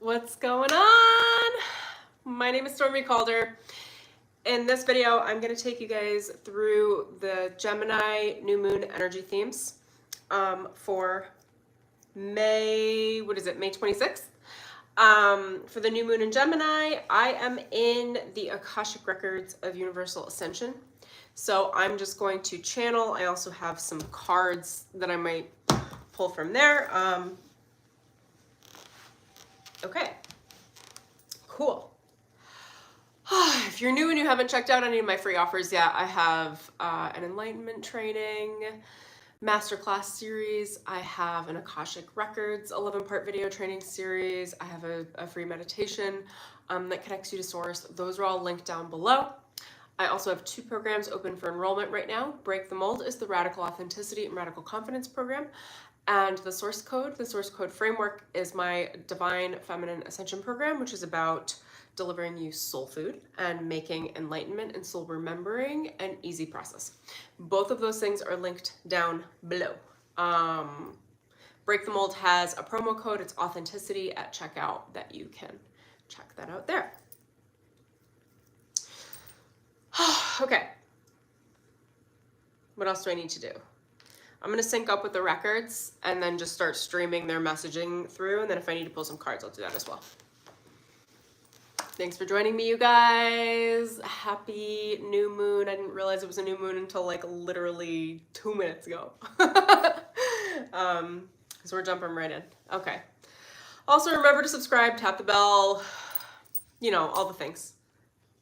What's going on? My name is Stormy Calder. In this video, I'm going to take you guys through the Gemini new moon energy themes for May 26th. For the new moon in Gemini, I am in the Akashic records of Universal Ascension. So I'm just going to channel. I also have some cards that I might pull from there. Okay, cool. If you're new and you haven't checked out any of my free offers yet, I have an enlightenment training, masterclass series. I have an Akashic Records 11-part video training series. I have a free meditation that connects you to source. Those are all linked down below. I also have 2 programs open for enrollment right now. Break the Mold is the Radical Authenticity and Radical Confidence program. And the source code framework is my Divine Feminine Ascension program, which is about delivering you soul food and making enlightenment and soul remembering an easy process. Both of those things are linked down below. Break the Mold has a promo code. It's authenticity at checkout that you can check that out there. Okay. What else do I need to do? I'm going to sync up with the records and then just start streaming their messaging through. And then if I need to pull some cards, I'll do that as well. Thanks for joining me, you guys. Happy new moon. I didn't realize it was a new moon until like literally 2 minutes ago. So we're jumping right in. Okay. Also remember to subscribe, tap the bell, you know, all the things.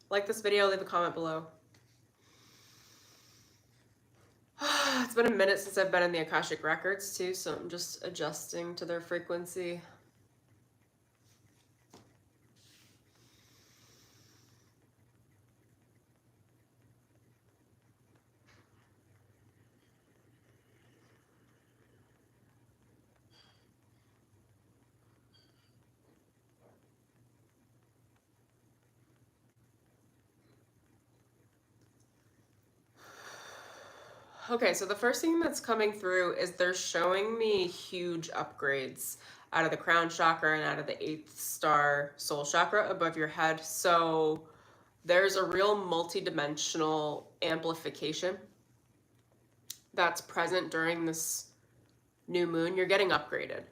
Like this video, leave a comment below. It's been a minute since I've been in the Akashic Records too, so I'm just adjusting to their frequency. Okay, so the first thing that's coming through is they're showing me huge upgrades out of the crown chakra and out of the 8th star soul chakra above your head. So there's a real multi-dimensional amplification that's present during this new moon. You're getting upgraded.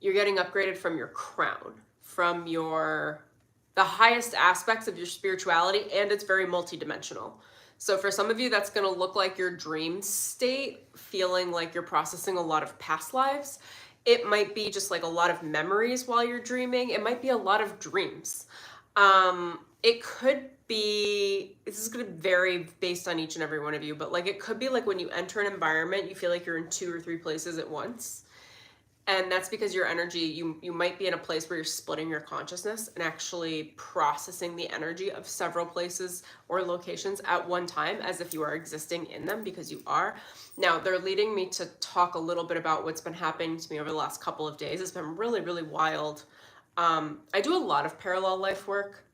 You're getting upgraded from your crown, from the highest aspects of your spirituality, and it's very multi-dimensional. So for some of you, that's going to look like your dream state, feeling like you're processing a lot of past lives. It might be just like a lot of memories while you're dreaming. It might be a lot of dreams. It could be, this is going to vary based on each and every one of you, but like it could be like when you enter an environment, you feel like you're in 2 or 3 places at once. And that's because your energy, you might be in a place where you're splitting your consciousness and actually processing the energy of several places or locations at one time as if you are existing in them, because you are. Now, they're leading me to talk a little bit about what's been happening to me over the last couple of days. It's been really, really wild. I do a lot of parallel life work,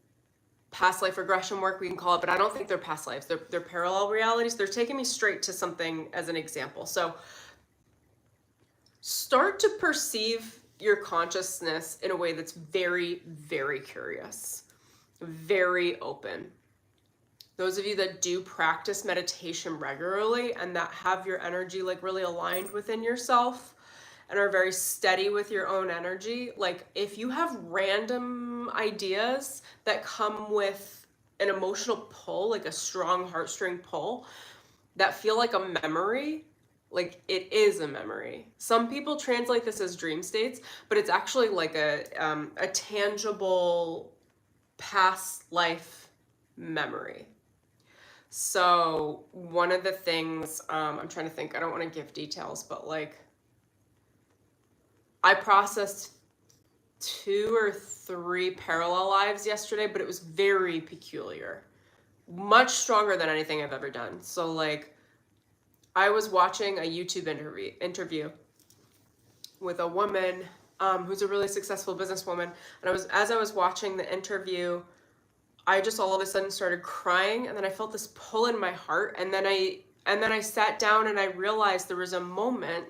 past life regression work, we can call it, but I don't think they're past lives. They're parallel realities. They're taking me straight to something as an example. So start to perceive your consciousness in a way that's very, very curious, very open. Those of you that do practice meditation regularly and that have your energy like really aligned within yourself and are very steady with your own energy, like if you have random ideas that come with an emotional pull, like a strong heartstring pull, that feel like a memory, like it is a memory. Some people translate this as dream states, but it's actually like a tangible past life memory. So one of the things, I'm trying to think, I don't want to give details, but like I processed 2 or 3 parallel lives yesterday, but it was very peculiar, much stronger than anything I've ever done. So like, I was watching a YouTube interview with a woman who's a really successful businesswoman, and as I was watching the interview, I just all of a sudden started crying, and then I felt this pull in my heart, and then I sat down and I realized there was a moment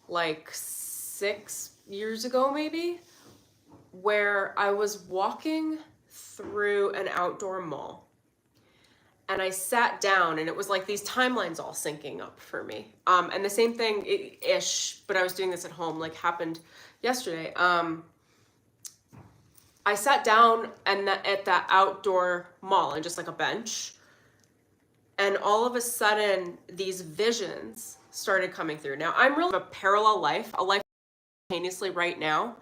like 6 years ago maybe where I was walking through an outdoor mall, and I sat down, and it was like these timelines all syncing up for me. And the same thing ish, but I was doing this at home, like happened yesterday. I sat down at that outdoor mall and just like a bench, and all of a sudden these visions started coming through. Now I'm really a parallel life, a life simultaneously right now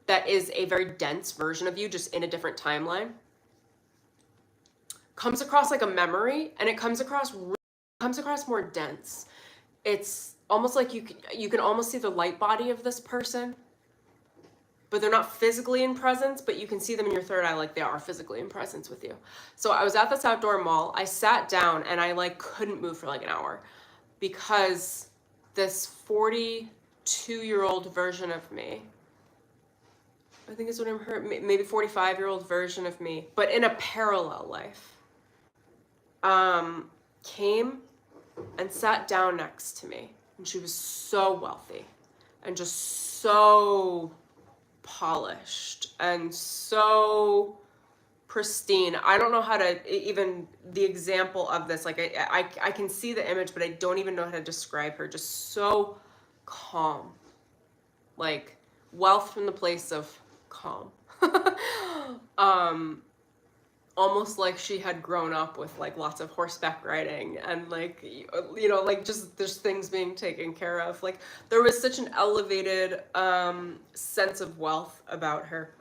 that is a very dense version of you, just in a different timeline. Comes across like a memory, and it comes across more dense. It's almost like you can almost see the light body of this person, but they're not physically in presence, but you can see them in your third eye like they are physically in presence with you. So I was at this outdoor mall. I sat down and I like couldn't move for like an hour because this 42-year-old version of me, I think is what I'm heard, maybe 45-year-old version of me, but in a parallel life, came and sat down next to me. And she was so wealthy and just so polished and so pristine. I don't know how to even the example of this. Like I can see the image, but I don't even know how to describe her. Just so calm, like wealth from the place of calm. Almost like she had grown up with like lots of horseback riding and like, you know, like just there's things being taken care of. Like there was such an elevated sense of wealth about her.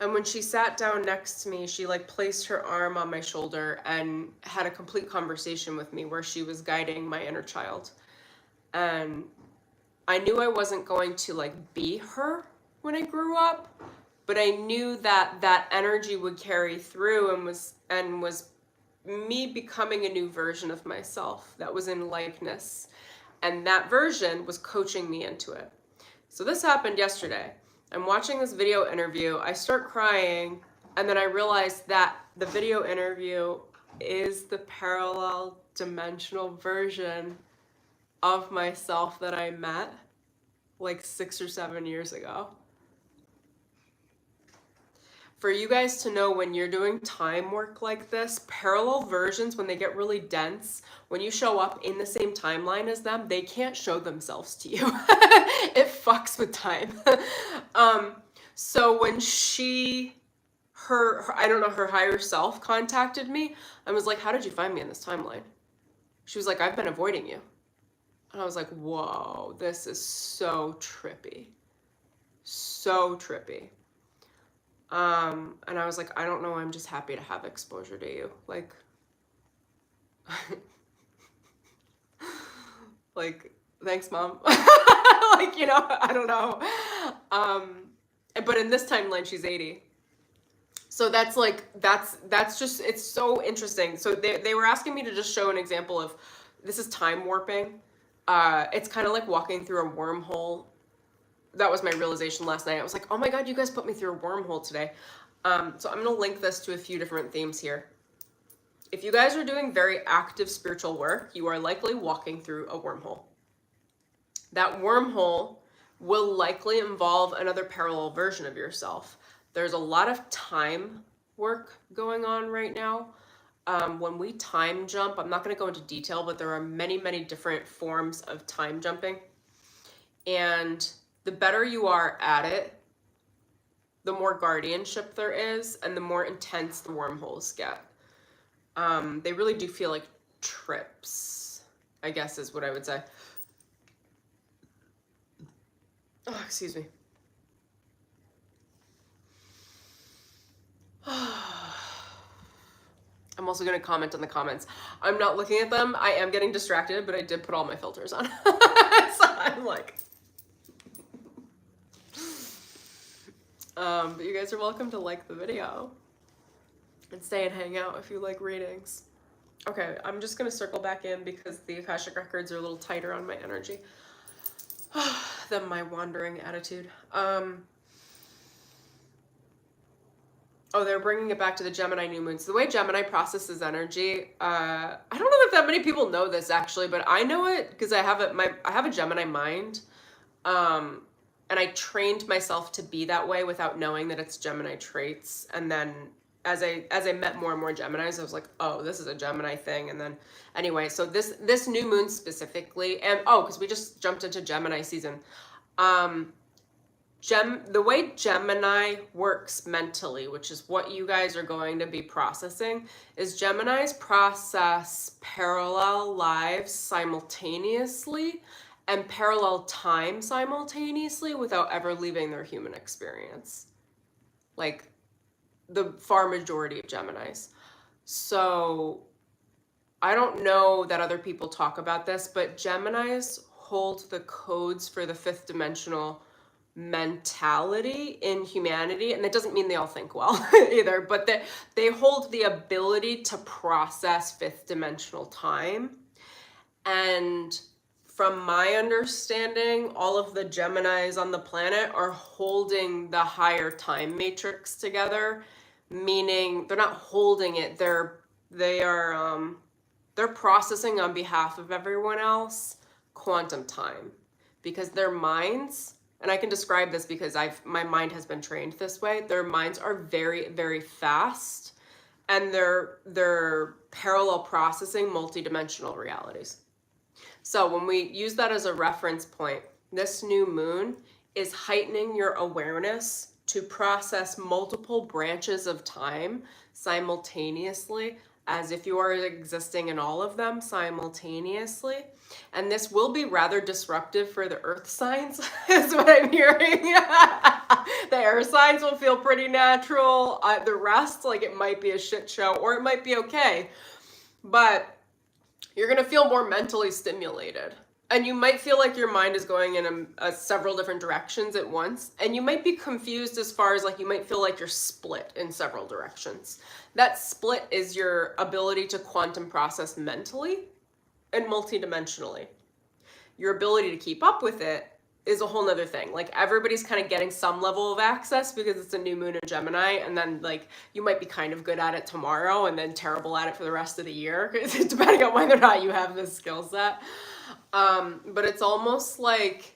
And when she sat down next to me, she like placed her arm on my shoulder and had a complete conversation with me where she was guiding my inner child. And I knew I wasn't going to like be her when I grew up, but I knew that that energy would carry through and was me becoming a new version of myself that was in likeness. And that version was coaching me into it. So this happened yesterday. I'm watching this video interview. I start crying, and then I realized that the video interview is the parallel dimensional version of myself that I met like 6 or 7 years ago. For you guys to know, when you're doing time work like this, parallel versions, when they get really dense, when you show up in the same timeline as them, they can't show themselves to you. It fucks with time. So when her I don't know, her higher self contacted me, I was like, how did you find me in this timeline? She was like, I've been avoiding you. And I was like, whoa, this is so trippy. So trippy. And I was like, I don't know, I'm just happy to have exposure to you. Like, like, thanks, Mom. Like, you know, I don't know. But in this timeline, she's 80. So that's like, that's just, it's so interesting. So they were asking me to just show an example of, this is time warping. It's kind of like walking through a wormhole. That was my realization last night. I was like, oh my God, you guys put me through a wormhole today. So I'm going to link this to a few different themes here. If you guys are doing very active spiritual work, you are likely walking through a wormhole. That wormhole will likely involve another parallel version of yourself. There's a lot of time work going on right now. When we time jump, I'm not going to go into detail, but there are many, many different forms of time jumping. And the better you are at it, the more guardianship there is, and the more intense the wormholes get. They really do feel like trips, I guess is what I would say. Oh, excuse me. I'm also going to comment on the comments. I'm not looking at them. I am getting distracted, but I did put all my filters on. So I'm like... but you guys are welcome to like the video and stay and hang out if you like readings. Okay, I'm just going to circle back in because the Akashic records are a little tighter on my energy than my wandering attitude. Oh, they're bringing it back to the Gemini new moons. The way Gemini processes energy, I don't know if that many people know this actually, but I know it because I have a Gemini mind. And I trained myself to be that way without knowing that it's Gemini traits. And then as I met more and more Geminis, I was like, oh, this is a Gemini thing. And then anyway, so this new moon specifically, and because we just jumped into Gemini season. The way Gemini works mentally, which is what you guys are going to be processing, is Geminis process parallel lives simultaneously and parallel time simultaneously without ever leaving their human experience. Like the far majority of Geminis. So I don't know that other people talk about this, but Geminis hold the codes for the fifth dimensional mentality in humanity. And that doesn't mean they all think well either, but they hold the ability to process fifth dimensional time. And from my understanding, all of the Geminis on the planet are holding the higher time matrix together, meaning they're not holding it, they're processing on behalf of everyone else quantum time, because their minds, and I can describe this because my mind has been trained this way, their minds are very, very fast, and they're parallel processing multidimensional realities. So when we use that as a reference point, this new moon is heightening your awareness to process multiple branches of time simultaneously, as if you are existing in all of them simultaneously. And this will be rather disruptive for the earth signs, is what I'm hearing. The air signs will feel pretty natural. The rest, like, it might be a shit show or it might be okay. But you're going to feel more mentally stimulated. And you might feel like your mind is going in several different directions at once. And you might be confused as far as, like, you might feel like you're split in several directions. That split is your ability to quantum process mentally and multidimensionally. Your ability to keep up with it is a whole nother thing. Like, everybody's kind of getting some level of access because it's a new moon in Gemini, and then, like, you might be kind of good at it tomorrow and then terrible at it for the rest of the year, depending on whether or not you have this skill set. But it's almost like,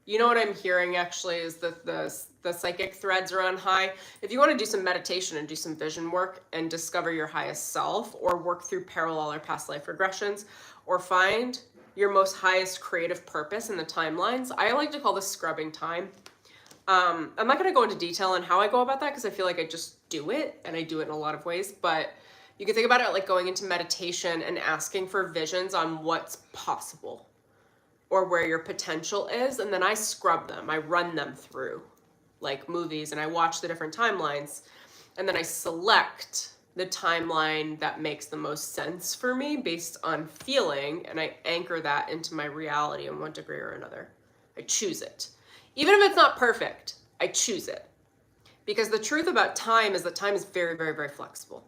you know what I'm hearing actually is that the psychic threads are on high. If you want to do some meditation and do some vision work and discover your highest self, or work through parallel or past life regressions, or find your most highest creative purpose in the timelines, I like to call this scrubbing time. I'm not going to go into detail on how I go about that because I feel like I just do it, and I do it in a lot of ways, but you can think about it like going into meditation and asking for visions on what's possible or where your potential is, and then I scrub them. I run them through like movies, and I watch the different timelines, and then I select the timeline that makes the most sense for me based on feeling, and I anchor that into my reality in one degree or another. I choose it. Even if it's not perfect, I choose it. Because the truth about time is that time is very, very, very flexible.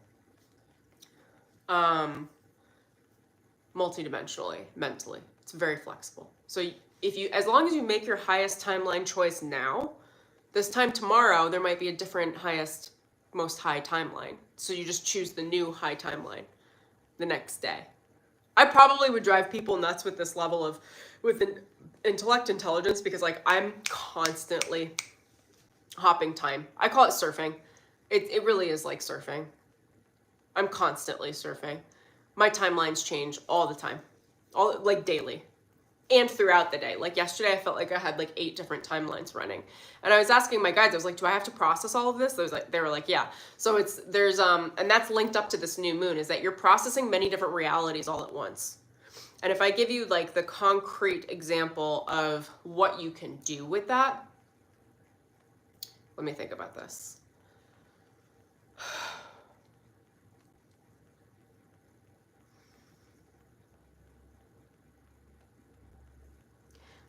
Multidimensionally, mentally, it's very flexible. So as long as you make your highest timeline choice now, this time tomorrow, there might be a different most high timeline. So you just choose the new high timeline the next day. I probably would drive people nuts with this level with intellect intelligence, because, like, I'm constantly hopping time. I call it surfing. It really is like surfing. I'm constantly surfing. My timelines change all the time, like daily and throughout the day. Like yesterday, I felt like I had like 8 different timelines running, and I was asking my guides, I was like, do I have to process all of this? They were like, yeah. So and that's linked up to this new moon, is that you're processing many different realities all at once. And if I give you like the concrete example of what you can do with that, let me think about this.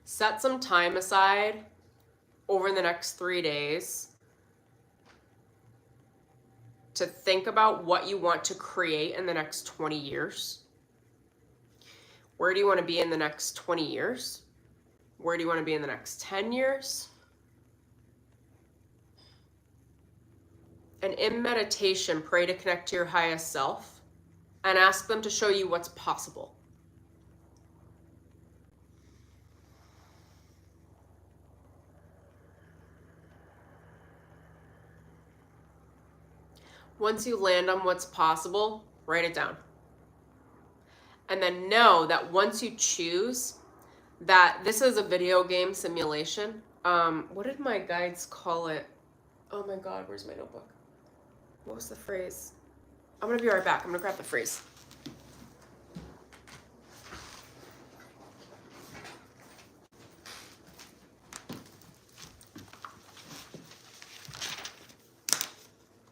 Set some time aside over the next 3 days to think about what you want to create in the next 20 years. Where do you want to be in the next 20 years? Where do you want to be in the next 10 years? And in meditation, pray to connect to your highest self and ask them to show you what's possible. Once you land on what's possible, write it down. And then know that once you choose that this is a video game simulation. What did my guides call it? Oh my God, where's my notebook? What was the phrase? I'm gonna be right back. I'm gonna grab the phrase.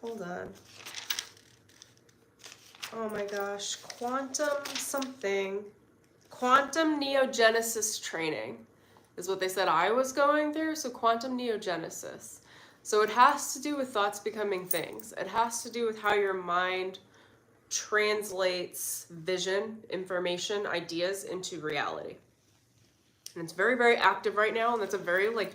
Hold on. Oh my gosh, quantum something. Quantum neogenesis training is what they said I was going through. So quantum neogenesis. So it has to do with thoughts becoming things. It has to do with how your mind translates vision, information, ideas into reality. And it's very, very active right now. And that's a very, like,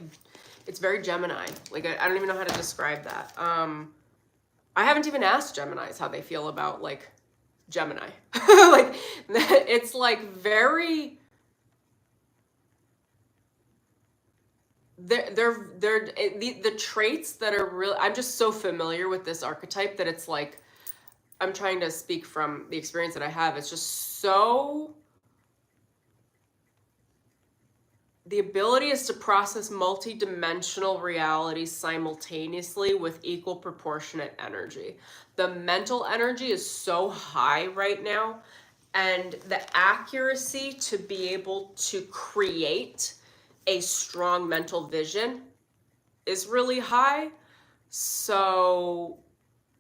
it's very Gemini. Like, I don't even know how to describe that. I haven't even asked Geminis how they feel about, like, Gemini. Like, it's like very, the traits that are real. I'm just so familiar with this archetype that it's like, I'm trying to speak from the experience that I have. It's just so, the ability is to process multi-dimensional realities simultaneously with equal proportionate energy. The mental energy is so high right now, and the accuracy to be able to create a strong mental vision is really high. So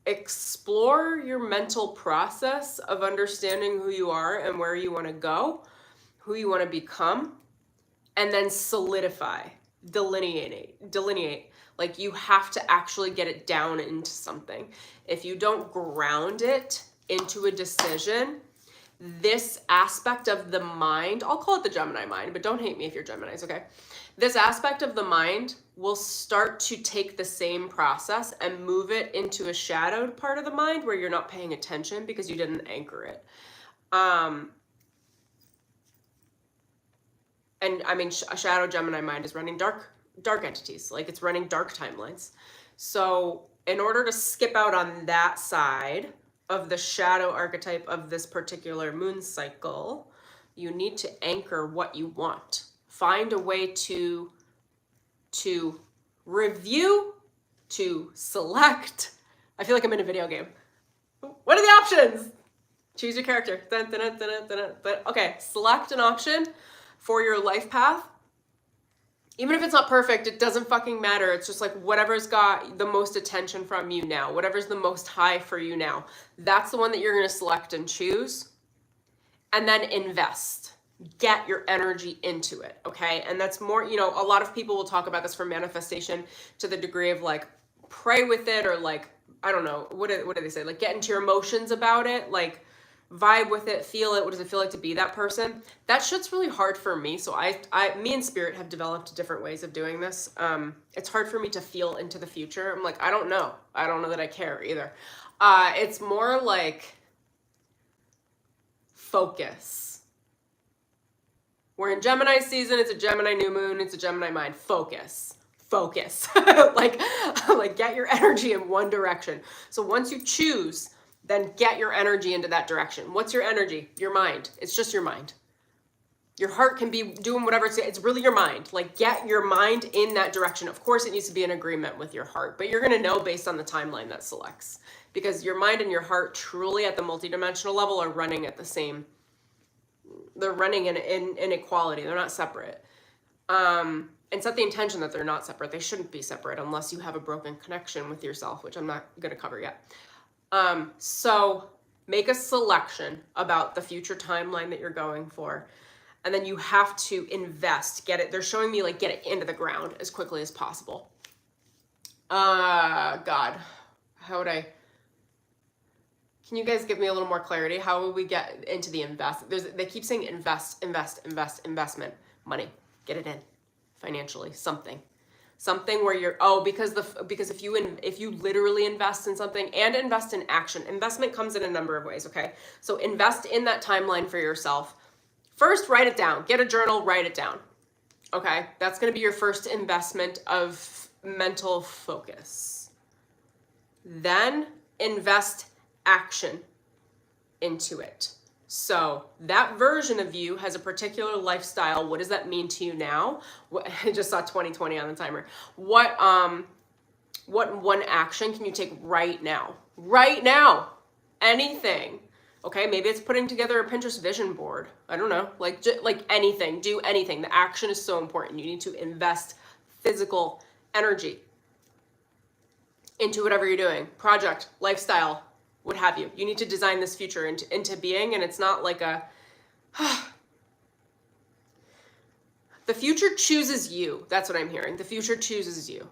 explore your mental process of understanding who you are and where you want to go, who you want to become, and then solidify, delineate. Like, you have to actually get it down into something. If you don't ground it into a decision, this aspect of the mind, I'll call it the Gemini mind, but don't hate me if you're Geminis, okay? This aspect of the mind will start to take the same process and move it into a shadowed part of the mind where you're not paying attention because you didn't anchor it. And I mean, a shadow Gemini mind is running dark entities, like it's running dark timelines. So in order to skip out on that side of the shadow archetype of this particular moon cycle, you need to anchor what you want. Find a way to review, to select. I feel like I'm in a video game. What are the options? Choose your character. Dun, dun, dun, dun, dun, dun. But okay, select an option for your life path. Even if it's not perfect, it doesn't fucking matter. It's just like whatever's got the most attention from you now, whatever's the most high for you now, that's the one that you're going to select and choose. And then invest. Get your energy into it, okay? And that's more, you know, a lot of people will talk about this for manifestation to the degree of like pray with it, or like, I don't know, what do they say? Like get into your emotions about it, like vibe with it, feel it. What does it feel like to be that person? That shit's really hard for me. So me and Spirit have developed different ways of doing this. It's hard for me to feel into the future. I'm like, I don't know that I care either. It's more like focus. We're in Gemini season. It's a Gemini new moon. It's a Gemini mind. Focus. like get your energy in one direction. So once you choose, then get your energy into that direction. What's your energy? Your mind. It's just your mind. Your heart can be doing whatever it's really your mind. Like get your mind in that direction. Of course, it needs to be in agreement with your heart, but you're going to know based on the timeline that selects, because your mind and your heart truly at the multidimensional level are running at the same. They're running in equality. They're not separate. And set the intention that they're not separate. They shouldn't be separate unless you have a broken connection with yourself, which I'm not going to cover yet. So make a selection about the future timeline that you're going for. And then you have to invest, get it. They're showing me like get it into the ground as quickly as possible. God, how would I? Can you guys give me a little more clarity? How will we get into the invest? They keep saying investment, money, get it in financially, something where you're, because if you literally invest in something and invest in action, investment comes in a number of ways. Okay. So invest in that timeline for yourself. First, write it down, get a journal, write it down. Okay. That's going to be your first investment of mental focus. Then invest action into it. So that version of you has a particular lifestyle. What does that mean to you now? I just saw 2020 on the timer. What one action can you take right now? Right now. Anything. Okay, maybe it's putting together a Pinterest vision board. I don't know. Like anything. Do anything. The action is so important. You need to invest physical energy into whatever you're doing. Project, lifestyle, what have you. You need to design this future into being, and it's not like a the future chooses you. That's what I'm hearing. The future chooses you.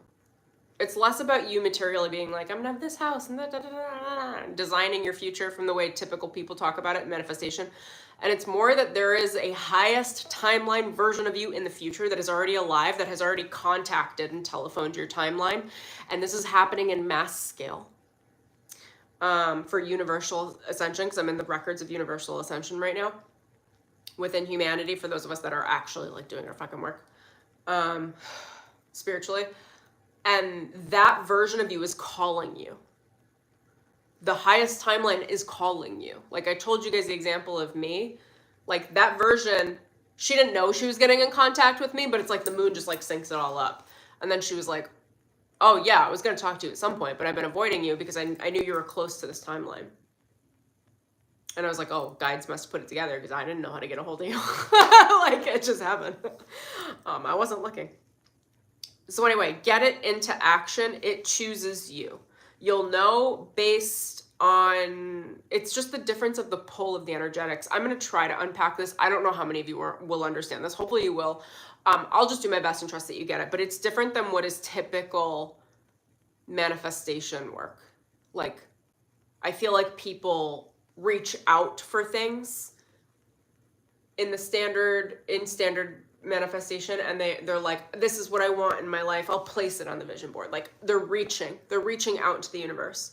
It's less about you materially being like, I'm gonna have this house and designing your future from the way typical people talk about it in manifestation. And it's more that there is a highest timeline version of you in the future that is already alive, that has already contacted and telephoned your timeline. And this is happening in mass scale. For universal ascension, because I'm in the records of universal ascension right now within humanity, for those of us that are actually like doing our fucking work spiritually. And that version of you is calling you. The highest timeline is calling you. Like I told you guys the example of me, like that version, she didn't know she was getting in contact with me, but it's like the moon just like syncs it all up. And then she was like, oh yeah, I was going to talk to you at some point, but I've been avoiding you because I knew you were close to this timeline. And I was like, oh, guides must put it together because I didn't know how to get a hold of you. Like it just happened. I wasn't looking. So anyway, get it into action. It chooses you. You'll know based on, it's just the difference of the pull of the energetics. I'm going to try to unpack this. I don't know how many of you will understand this. Hopefully you will. I'll just do my best and trust that you get it. But it's different than what is typical manifestation work. Like, I feel like people reach out for things in standard manifestation, and they're like, this is what I want in my life. I'll place it on the vision board. Like they're reaching out into the universe.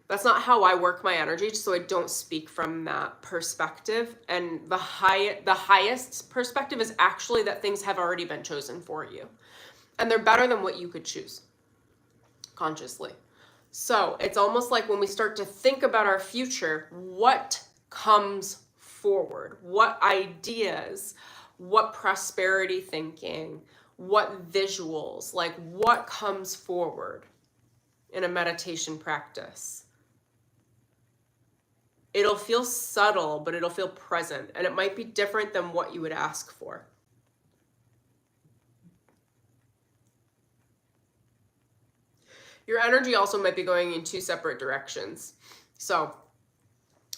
That's not how I work my energy, so I don't speak from that perspective. And the highest perspective is actually that things have already been chosen for you. And they're better than what you could choose consciously. So it's almost like when we start to think about our future, what comes forward? What ideas? What prosperity thinking? What visuals? Like what comes forward in a meditation practice? It'll feel subtle, but it'll feel present, and it might be different than what you would ask for. Your energy also might be going in two separate directions. So,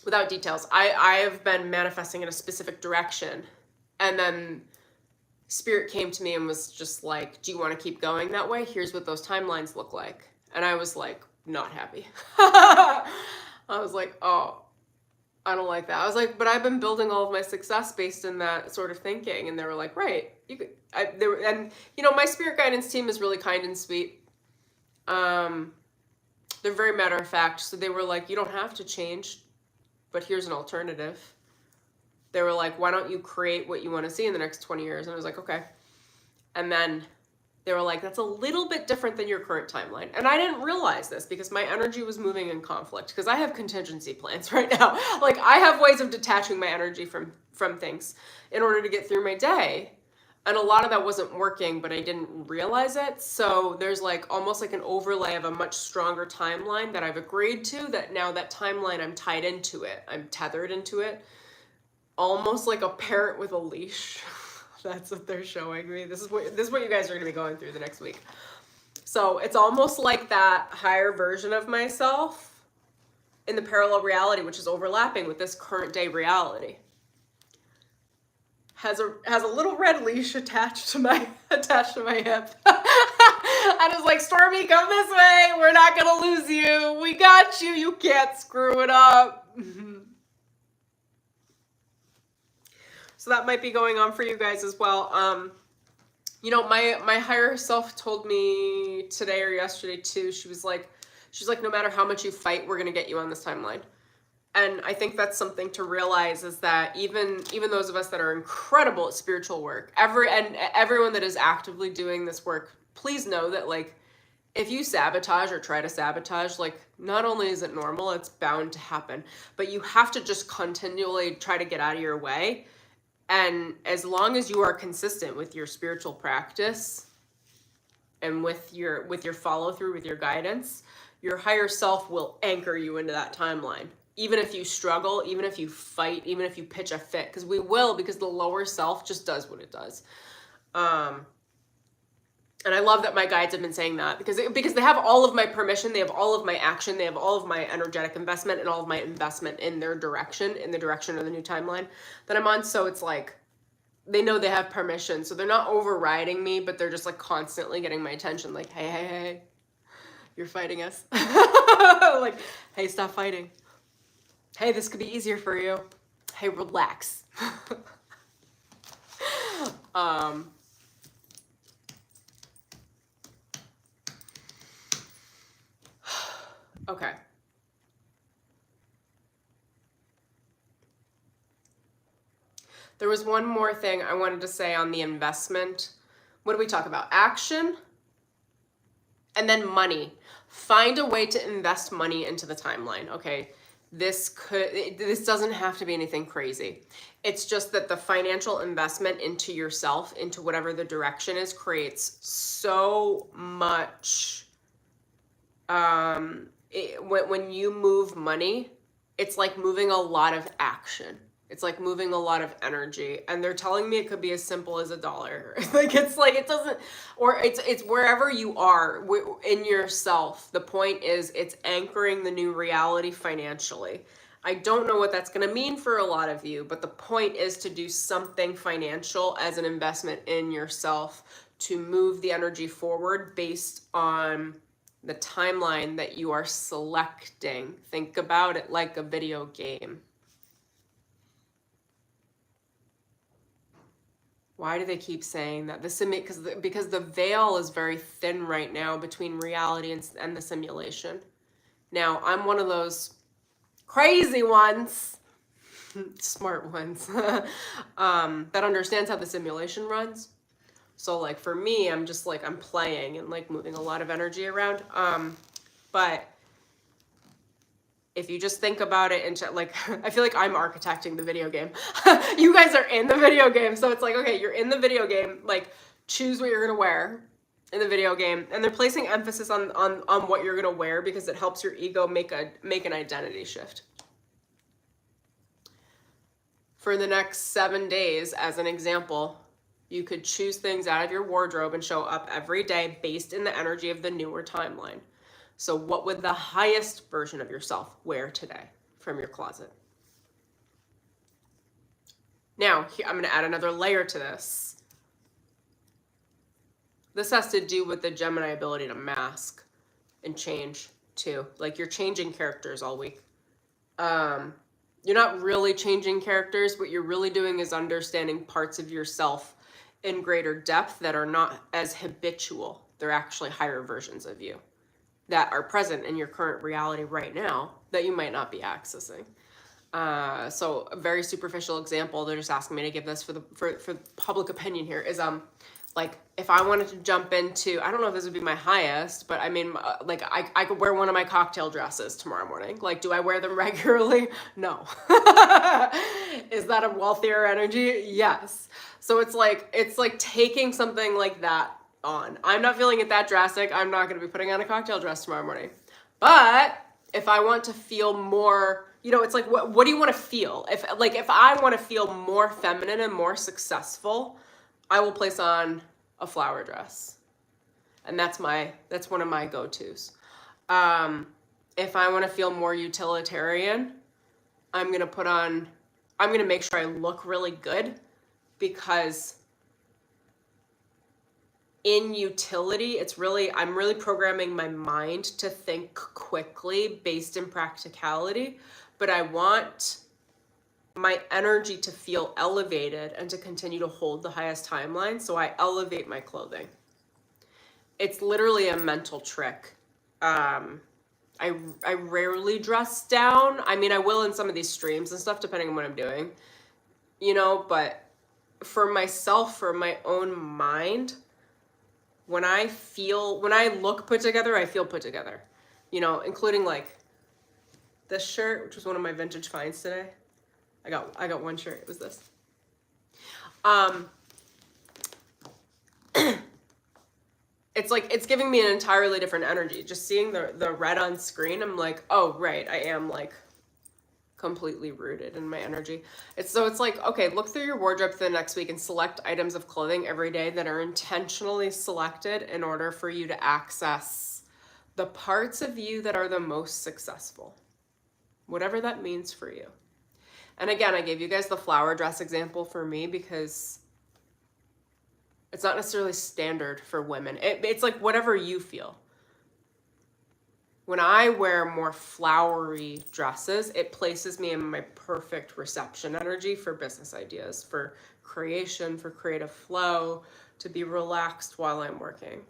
without details, I have been manifesting in a specific direction, and then Spirit came to me and was just like, do you want to keep going that way? Here's what those timelines look like. And I was like, not happy. I was like, oh, I don't like that. I was like, but I've been building all of my success based in that sort of thinking. And they were like, right. And you know, my spirit guidance team is really kind and sweet. They're very matter of fact. So they were like, you don't have to change, but here's an alternative. They were like, why don't you create what you want to see in the next 20 years? And I was like, okay. And then they were like, that's a little bit different than your current timeline. And I didn't realize this because my energy was moving in conflict, because I have contingency plans right now. Like I have ways of detaching my energy from things in order to get through my day. And a lot of that wasn't working, but I didn't realize it. So there's like almost like an overlay of a much stronger timeline that I've agreed to, that now that timeline, I'm tied into it. I'm tethered into it. Almost like a parent with a leash. That's what they're showing me. This is what you guys are going to be going through the next week. So it's almost like that higher version of myself in the parallel reality, which is overlapping with this current day reality, has a little red leash attached to my hip. And it's like, Stormy, come this way. We're not going to lose you. We got you. You can't screw it up. So that might be going on for you guys as well. You know, my higher self told me today or yesterday too. She's like, no matter how much you fight, we're gonna get you on this timeline. And I think that's something to realize, is that even those of us that are incredible at spiritual work, everyone that is actively doing this work, please know that like if you sabotage or try to sabotage, like, not only is it normal, it's bound to happen, but you have to just continually try to get out of your way. And as long as you are consistent with your spiritual practice and with your follow through, with your guidance, your higher self will anchor you into that timeline. Even if you struggle, even if you fight, even if you pitch a fit, because we will, because the lower self just does what it does. And I love that my guides have been saying that, because they have all of my permission, they have all of my action, they have all of my energetic investment and all of my investment in their direction, in the direction of the new timeline that I'm on. So it's like, they know they have permission. So they're not overriding me, but they're just like constantly getting my attention. Like, hey, you're fighting us. Like, hey, stop fighting. Hey, this could be easier for you. Hey, relax. Okay. There was one more thing I wanted to say on the investment. What do we talk about? Action and then money. Find a way to invest money into the timeline, okay? This doesn't have to be anything crazy. It's just that the financial investment into yourself, into whatever the direction is, creates so much, when you move money, it's like moving a lot of action. It's like moving a lot of energy. And they're telling me it could be as simple as $1. Like, it's like, it doesn't, or it's wherever you are in yourself. The point is, it's anchoring the new reality financially. I don't know what that's going to mean for a lot of you, but the point is to do something financial as an investment in yourself to move the energy forward based on the timeline that you are selecting. Think about it like a video game. Why do they keep saying that? Because the veil is very thin right now between reality and the simulation. Now, I'm one of those crazy ones, smart ones, that understands how the simulation runs. So like for me, I'm just like, I'm playing and like moving a lot of energy around. But if you just think about it and like, I feel like I'm architecting the video game. You guys are in the video game. So it's like, okay, you're in the video game, like choose what you're going to wear in the video game. And they're placing emphasis on what you're going to wear because it helps your ego make an identity shift. For the next 7 days, as an example, you could choose things out of your wardrobe and show up every day based in the energy of the newer timeline. So what would the highest version of yourself wear today from your closet? Now, I'm going to add another layer to this. This has to do with the Gemini ability to mask and change too. Like you're changing characters all week. You're not really changing characters. What you're really doing is understanding parts of yourself in greater depth that are not as habitual. They're actually higher versions of you that are present in your current reality right now that you might not be accessing. So a very superficial example, they're just asking me to give this for public opinion here, is like if I wanted to jump into, I don't know if this would be my highest, but I mean, like I could wear one of my cocktail dresses tomorrow morning. Like, do I wear them regularly? No. Is that a wealthier energy? Yes. So it's like taking something like that on. I'm not feeling it that drastic. I'm not going to be putting on a cocktail dress tomorrow morning. But if I want to feel more, you know, it's like, what do you want to feel? If I want to feel more feminine and more successful, I will place on a flower dress. And that's one of my go-tos. If I want to feel more utilitarian, I'm going to make sure I look really good, because in utility, I'm really programming my mind to think quickly based in practicality, but I want my energy to feel elevated and to continue to hold the highest timeline. So I elevate my clothing. It's literally a mental trick. I rarely dress down. I mean, I will in some of these streams and stuff, depending on what I'm doing, you know, but for myself, for my own mind, when I look put together, I feel put together, you know, including like this shirt, which was one of my vintage finds today. I got one shirt. It was this. It's like, it's giving me an entirely different energy. Just seeing the red on screen, I'm like, oh, right, I am like completely rooted in my energy. It's like, okay, look through your wardrobe for the next week and select items of clothing every day that are intentionally selected in order for you to access the parts of you that are the most successful, whatever that means for you. And again, I gave you guys the flower dress example for me because it's not necessarily standard for women. It's like whatever you feel. When I wear more flowery dresses, it places me in my perfect reception energy for business ideas, for creation, for creative flow, to be relaxed while I'm working.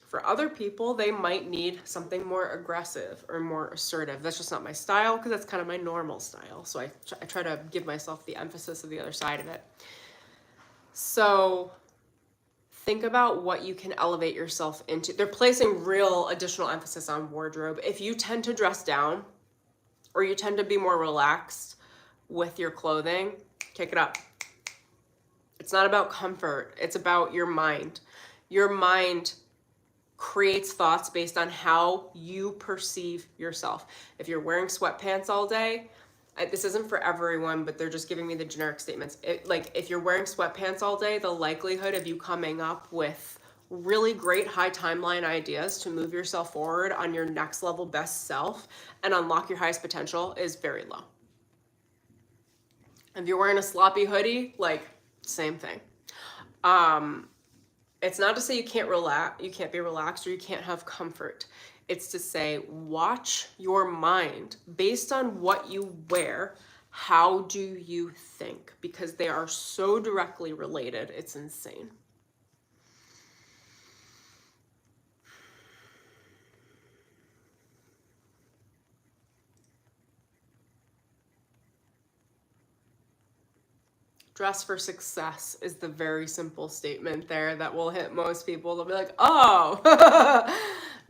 For other people, they might need something more aggressive or more assertive. That's just not my style because that's kind of my normal style. So I try to give myself the emphasis of the other side of it. So think about what you can elevate yourself into. They're placing real additional emphasis on wardrobe. If you tend to dress down or you tend to be more relaxed with your clothing, kick it up. It's not about comfort. It's about your mind. Your mind creates thoughts based on how you perceive yourself. If you're wearing sweatpants all day, this isn't for everyone, but they're just giving me the generic statements. Like if you're wearing sweatpants all day, the likelihood of you coming up with really great high timeline ideas to move yourself forward on your next level best self and unlock your highest potential is very low. If you're wearing a sloppy hoodie, like same thing. It's not to say you can't be relaxed or you can't have comfort. It's to say, watch your mind based on what you wear. How do you think? Because they are so directly related. It's insane. Dress for success is the very simple statement there that will hit most people. They'll be like, oh,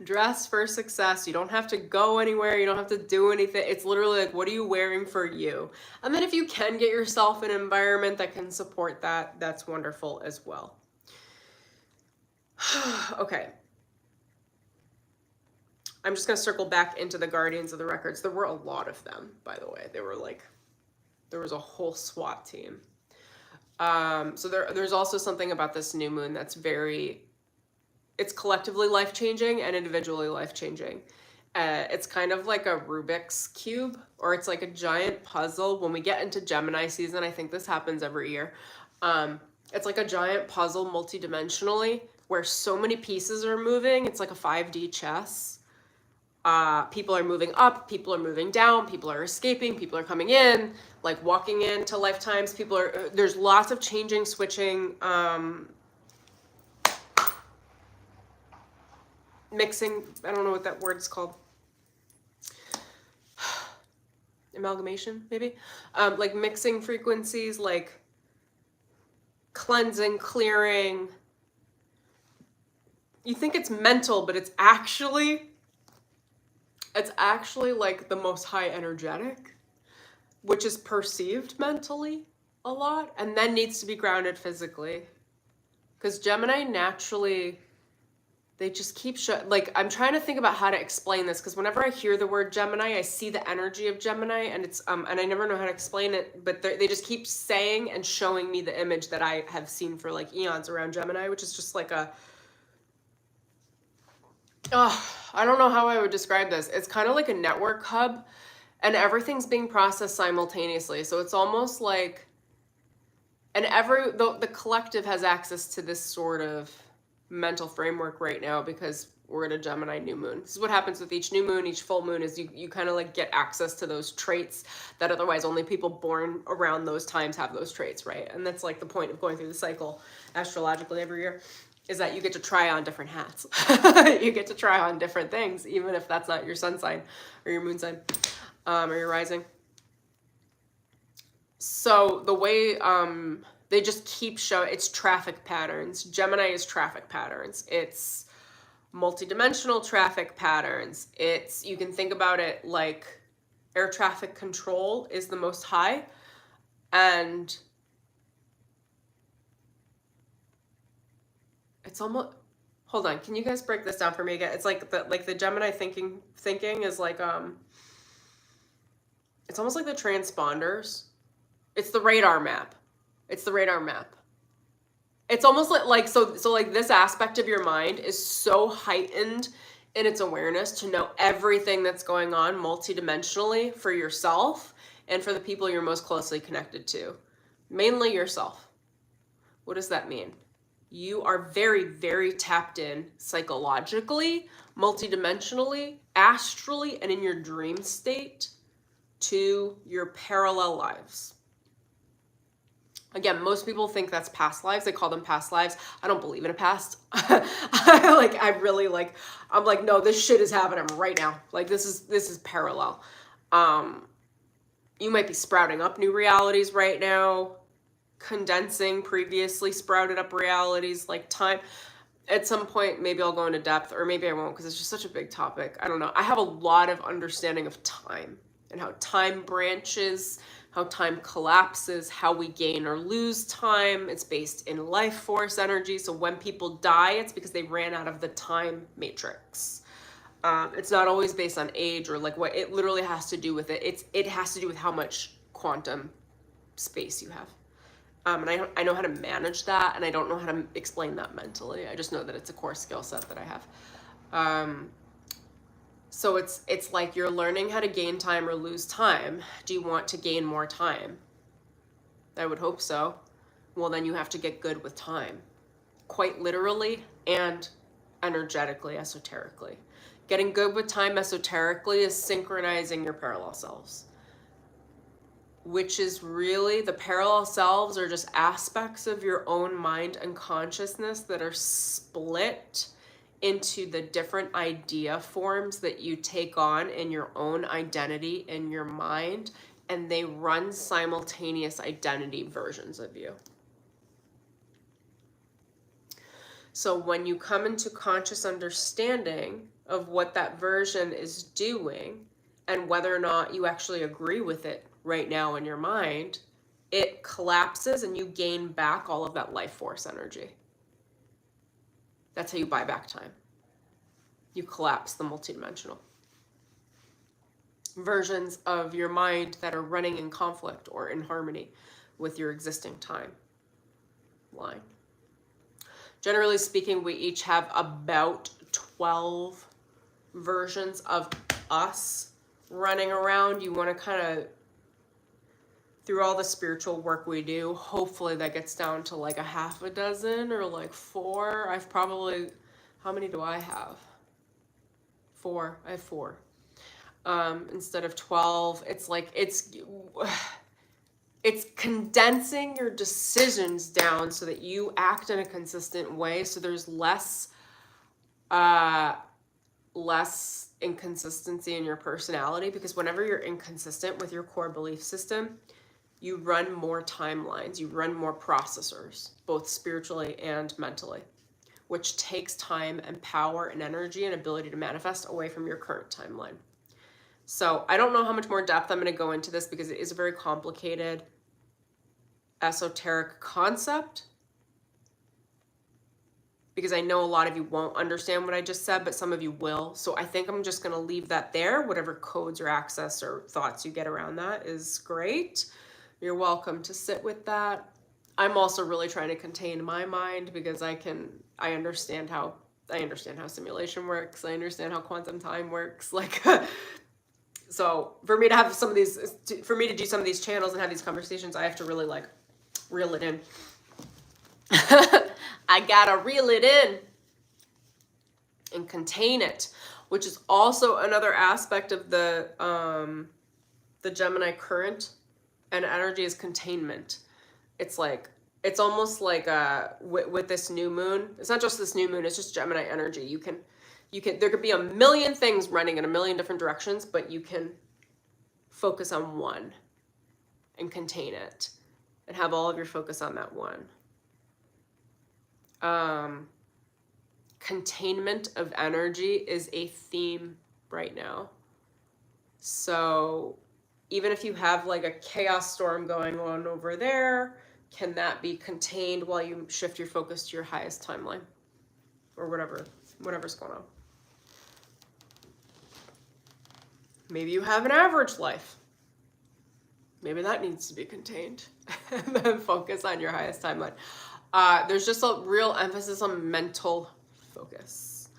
dress for success. You don't have to go anywhere. You don't have to do anything. It's literally like, what are you wearing for you? And then if you can get yourself an environment that can support that, that's wonderful as well. Okay. I'm just going to circle back into the Guardians of the Records. There were a lot of them, by the way. There was a whole SWAT team. So there's also something about this new moon that's it's collectively life-changing and individually life-changing. It's kind of like a Rubik's Cube, or it's like a giant puzzle. When we get into Gemini season, I think this happens every year. It's like a giant puzzle multidimensionally where so many pieces are moving. It's like a 5D chess. People are moving up, people are moving down, people are escaping, people are coming in, like walking into lifetimes. There's lots of changing, switching, mixing. I don't know what that word's called. Amalgamation, maybe? Like mixing frequencies, like cleansing, clearing. You think it's mental, but it's actually like the most high energetic, which is perceived mentally a lot and then needs to be grounded physically. Because Gemini naturally, they just keep like, I'm trying to think about how to explain this, because whenever I hear the word Gemini, I see the energy of Gemini, and it's and I never know how to explain it, but they just keep saying and showing me the image that I have seen for like eons around Gemini, which is just like I don't know how I would describe this. It's kind of like a network hub, and everything's being processed simultaneously. So it's almost like, and the collective has access to this sort of mental framework right now because we're in a Gemini new moon. This is what happens with each new moon, each full moon, is you kind of like get access to those traits that otherwise only people born around those times have those traits, right? And that's like the point of going through the cycle astrologically every year, is that you get to try on different hats. You get to try on different things, even if that's not your sun sign or your moon sign or your rising. So the way They just keep showing, it's traffic patterns. Gemini is traffic patterns. It's multidimensional traffic patterns. It's, you can think about it like air traffic control is the most high, and it's almost, hold on, can you guys break this down for me again? It's like the Gemini thinking is like it's almost like the transponders. It's the radar map. It's the radar map. It's almost like so like this aspect of your mind is so heightened in its awareness to know everything that's going on multidimensionally for yourself and for the people you're most closely connected to. Mainly yourself. What does that mean? You are very, very tapped in psychologically, multidimensionally, astrally, and in your dream state to your parallel lives. Again, most people think that's past lives. They call them past lives. I don't believe in a past. I'm like, no, this shit is happening right now. Like this is parallel. You might be sprouting up new realities right now, condensing previously sprouted up realities, like time. At some point, maybe I'll go into depth, or maybe I won't, because it's just such a big topic. I don't know. I have a lot of understanding of time and how time branches, how time collapses, how we gain or lose time. It's based in life force energy. So when people die, it's because they ran out of the time matrix. It's not always based on age or like what, it literally has to do with it. It has to do with how much quantum space you have. And I know how to manage that, and I don't know how to explain that mentally. I just know that it's a core skill set that I have. So it's like you're learning how to gain time or lose time. Do you want to gain more time? I would hope so. Well, then you have to get good with time, quite literally and energetically, esoterically. Getting good with time esoterically is synchronizing your parallel selves, which is really, the parallel selves are just aspects of your own mind and consciousness that are split into the different idea forms that you take on in your own identity in your mind, and they run simultaneous identity versions of you. So when you come into conscious understanding of what that version is doing and whether or not you actually agree with it right now in your mind, it collapses and you gain back all of that life force energy. That's how you buy back time. You collapse the multidimensional versions of your mind that are running in conflict or in harmony with your existing time line. Generally speaking, we each have about 12 versions of us running around. You want to kind of, through all the spiritual work we do, hopefully that gets down to like a half a dozen or like 4. I've probably, how many do I have? 4. I have 4. Instead of 12. It's like, it's condensing your decisions down so that you act in a consistent way. So there's less inconsistency in your personality, because whenever you're inconsistent with your core belief system, you run more timelines, you run more processors, both spiritually and mentally, which takes time and power and energy and ability to manifest away from your current timeline. So I don't know how much more depth I'm going to go into this, because it is a very complicated, esoteric concept, because I know a lot of you won't understand what I just said, but some of you will. So I think I'm just going to leave that there. Whatever codes or access or thoughts you get around that is great. You're welcome to sit with that. I'm also really trying to contain my mind, because I understand how simulation works. I understand how quantum time works. Like, so for me to have some of these, for me to do some of these channels and have these conversations, I have to really like reel it in. I gotta reel it in and contain it, which is also another aspect of the Gemini current and energy is containment. It's like, it's almost like with this new moon. It's not just this new moon, it's just Gemini energy. You can, there could be a million things running in a million different directions, but you can focus on one and contain it and have all of your focus on that one. Containment of energy is a theme right now. So even if you have like a chaos storm going on over there, can that be contained while you shift your focus to your highest timeline or whatever's going on? Maybe you have an average life. Maybe that needs to be contained. And then focus on your highest timeline. There's just a real emphasis on mental focus.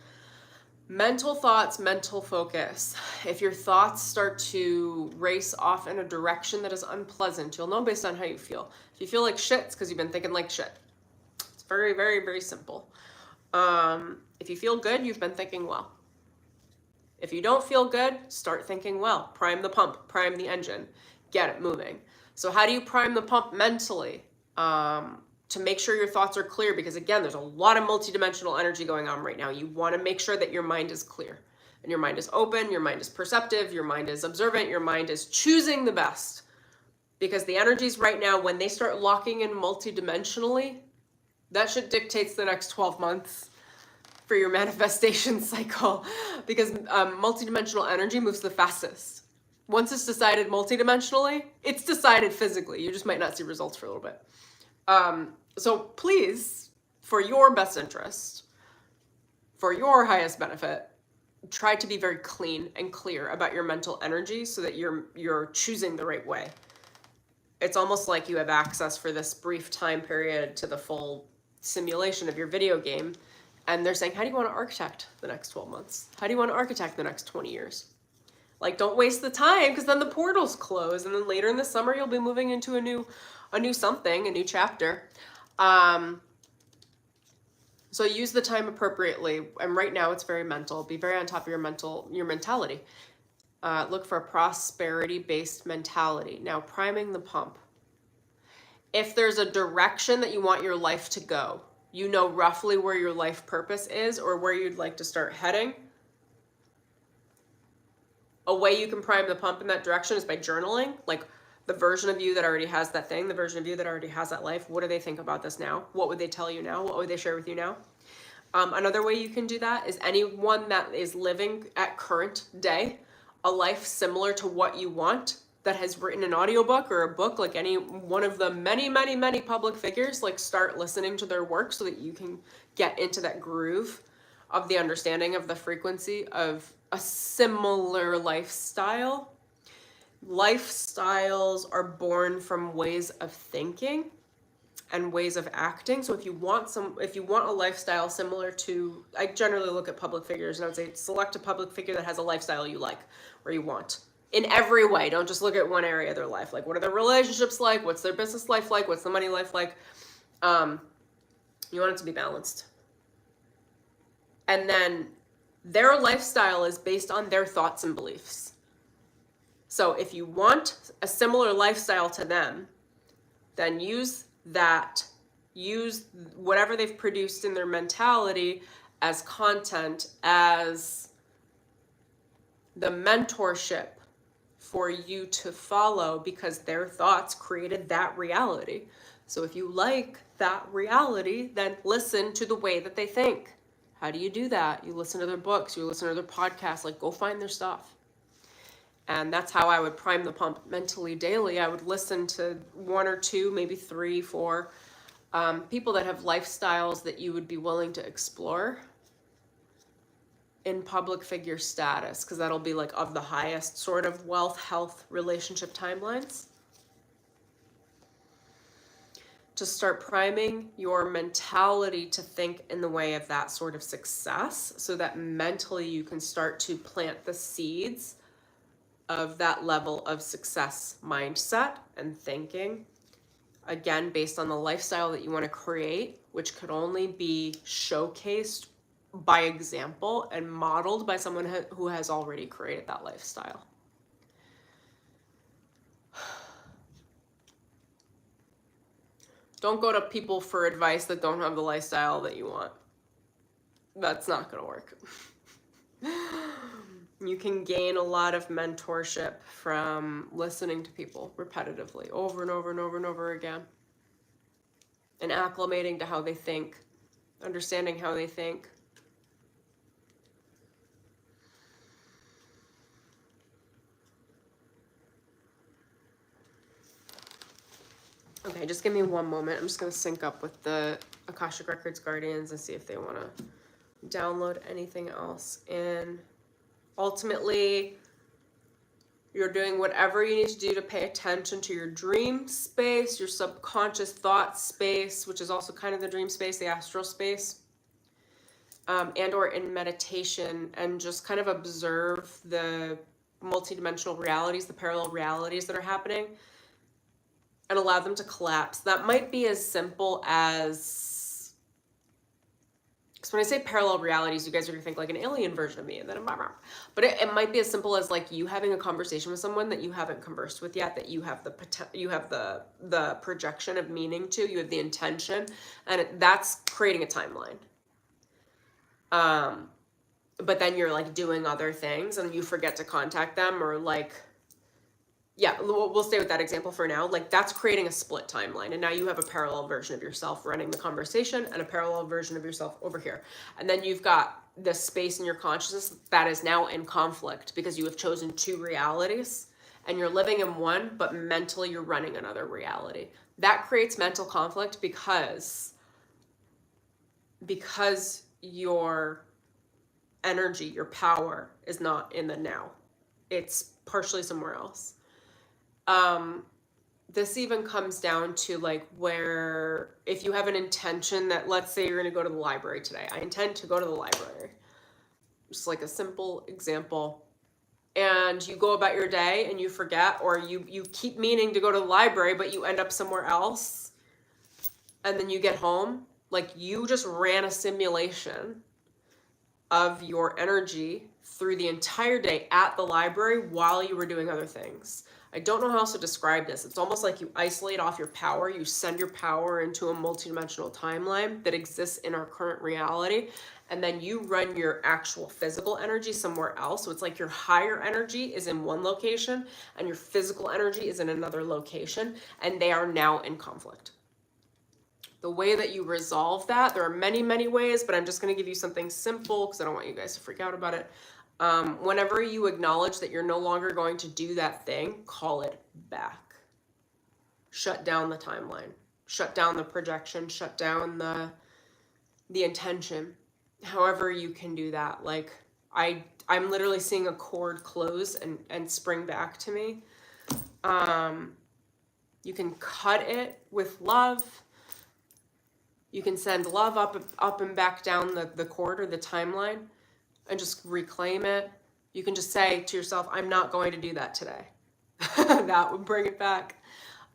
Mental thoughts, mental focus. If your thoughts start to race off in a direction that is unpleasant, you'll know based on how you feel. If you feel like shit, it's because you've been thinking like shit. It's very, very, very simple. If you feel good, you've been thinking well. If you don't feel good, start thinking well. Prime the pump, prime the engine, get it moving. So how do you prime the pump mentally? To make sure your thoughts are clear, because again, there's a lot of multidimensional energy going on right now. You want to make sure that your mind is clear and your mind is open, your mind is perceptive, your mind is observant, your mind is choosing the best. Because the energies right now, when they start locking in multidimensionally, that shit dictates the next 12 months for your manifestation cycle, because multidimensional energy moves the fastest. Once it's decided multidimensionally, it's decided physically. You just might not see results for a little bit. So please, for your best interest, for your highest benefit, try to be very clean and clear about your mental energy so that you're choosing the right way. It's almost like you have access for this brief time period to the full simulation of your video game. And they're saying, how do you want to architect the next 12 months? How do you want to architect the next 20 years? Like, don't waste the time, because then the portals close. And then later in the summer, you'll be moving into a new something, a new chapter. So use the time appropriately. And right now it's very mental. Be very on top of your mentality. Look for a prosperity-based mentality. Now, priming the pump. If there's a direction that you want your life to go, you know roughly where your life purpose is or where you'd like to start heading, a way you can prime the pump in that direction is by journaling. Like, the version of you that already has that thing, the version of you that already has that life, what do they think about this now? What would they tell you now? What would they share with you now? Another way you can do that is anyone that is living at current day a life similar to what you want, that has written an audiobook or a book, like any one of the many, many, many public figures, like start listening to their work so that you can get into that groove of the understanding of the frequency of a similar lifestyle. Lifestyles are born from ways of thinking and ways of acting. So if you want a lifestyle similar to, I generally look at public figures and I would say select a public figure that has a lifestyle you like or you want. In every way. Don't just look at one area of their life. Like, what are their relationships like? What's their business life like? What's the money life like? You want it to be balanced. And then their lifestyle is based on their thoughts and beliefs. So if you want a similar lifestyle to them, then use that. Use whatever they've produced in their mentality as content, as the mentorship for you to follow, because their thoughts created that reality. So if you like that reality, then listen to the way that they think. How do you do that? You listen to their books, you listen to their podcasts, like go find their stuff. And that's how I would prime the pump mentally daily. I would listen to 1 or 2, maybe 3, 4 people that have lifestyles that you would be willing to explore in public figure status, because that'll be like of the highest sort of wealth, health, relationship timelines. To start priming your mentality to think in the way of that sort of success, so that mentally you can start to plant the seeds of that level of success mindset and thinking. Again, based on the lifestyle that you want to create, which could only be showcased by example and modeled by someone who has already created that lifestyle. Don't go to people for advice that don't have the lifestyle that you want. That's not going to work. You can gain a lot of mentorship from listening to people repetitively over and over and over and over again, and acclimating to how they think, understanding how they think. Okay, just give me one moment. I'm just going to sync up with the Akashic Records Guardians and see if they want to download anything else in. Ultimately, you're doing whatever you need to do to pay attention to your dream space, your subconscious thought space, which is also kind of the dream space, the astral space, and or in meditation, and just kind of observe the multidimensional realities, the parallel realities that are happening, and allow them to collapse. That might be as simple as, because when I say parallel realities, you guys are gonna think like an alien version of me, and then but it might be as simple as like you having a conversation with someone that you haven't conversed with yet, that you have the projection of meaning to, you have the intention, and that's creating a timeline. But then you're like doing other things and you forget to contact them, or like, yeah, we'll stay with that example for now. Like that's creating a split timeline. And now you have a parallel version of yourself running the conversation and a parallel version of yourself over here. And then you've got this space in your consciousness that is now in conflict because you have chosen two realities and you're living in one, but mentally you're running another reality. That creates mental conflict because your energy, your power is not in the now. It's partially somewhere else. This even comes down to like where, if you have an intention that, let's say you're going to go to the library today. I intend to go to the library. Just like a simple example. And you go about your day and you forget, or you keep meaning to go to the library, but you end up somewhere else. And then you get home, like you just ran a simulation of your energy through the entire day at the library while you were doing other things. I don't know how else to describe this. It's almost like you isolate off your power. You send your power into a multidimensional timeline that exists in our current reality. And then you run your actual physical energy somewhere else. So it's like your higher energy is in one location and your physical energy is in another location. And they are now in conflict. The way that you resolve that, there are many, many ways, but I'm just going to give you something simple because I don't want you guys to freak out about it. Whenever you acknowledge that you're no longer going to do that thing, call it back. Shut down the timeline. Shut down the projection. Shut down the intention. However you can do that. Like I'm literally seeing a cord close and spring back to me. You can cut it with love. You can send love up and back down the cord or the timeline and just reclaim it. You can just say to yourself, I'm not going to do that today. That would bring it back.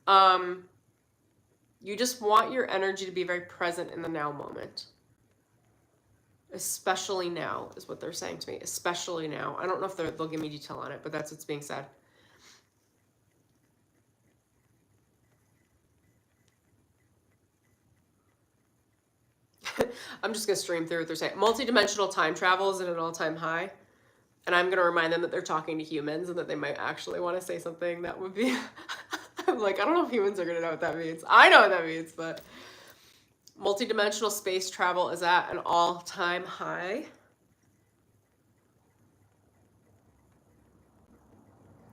You just want your energy to be very present in the now moment. Especially now is what they're saying to me. Especially now. I don't know if they'll give me detail on it, but that's what's being said. I'm just going to stream through what they're saying. Multidimensional time travel is at an all-time high. And I'm going to remind them that they're talking to humans and that they might actually want to say something that would be... I'm like, I don't know if humans are going to know what that means. I know what that means, but... Multidimensional space travel is at an all-time high.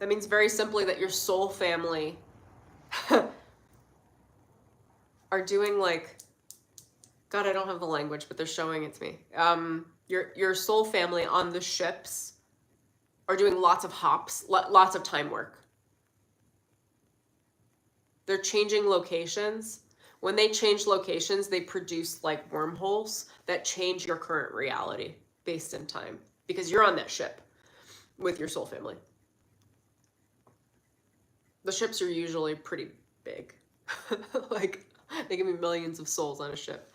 That means very simply that your soul family are doing like... God, I don't have the language, but they're showing it to me. Your soul family on the ships are doing lots of hops, lots of time work. They're changing locations. When they change locations, they produce like wormholes that change your current reality based in time, because you're on that ship with your soul family. The ships are usually pretty big. Like, they can be millions of souls on a ship.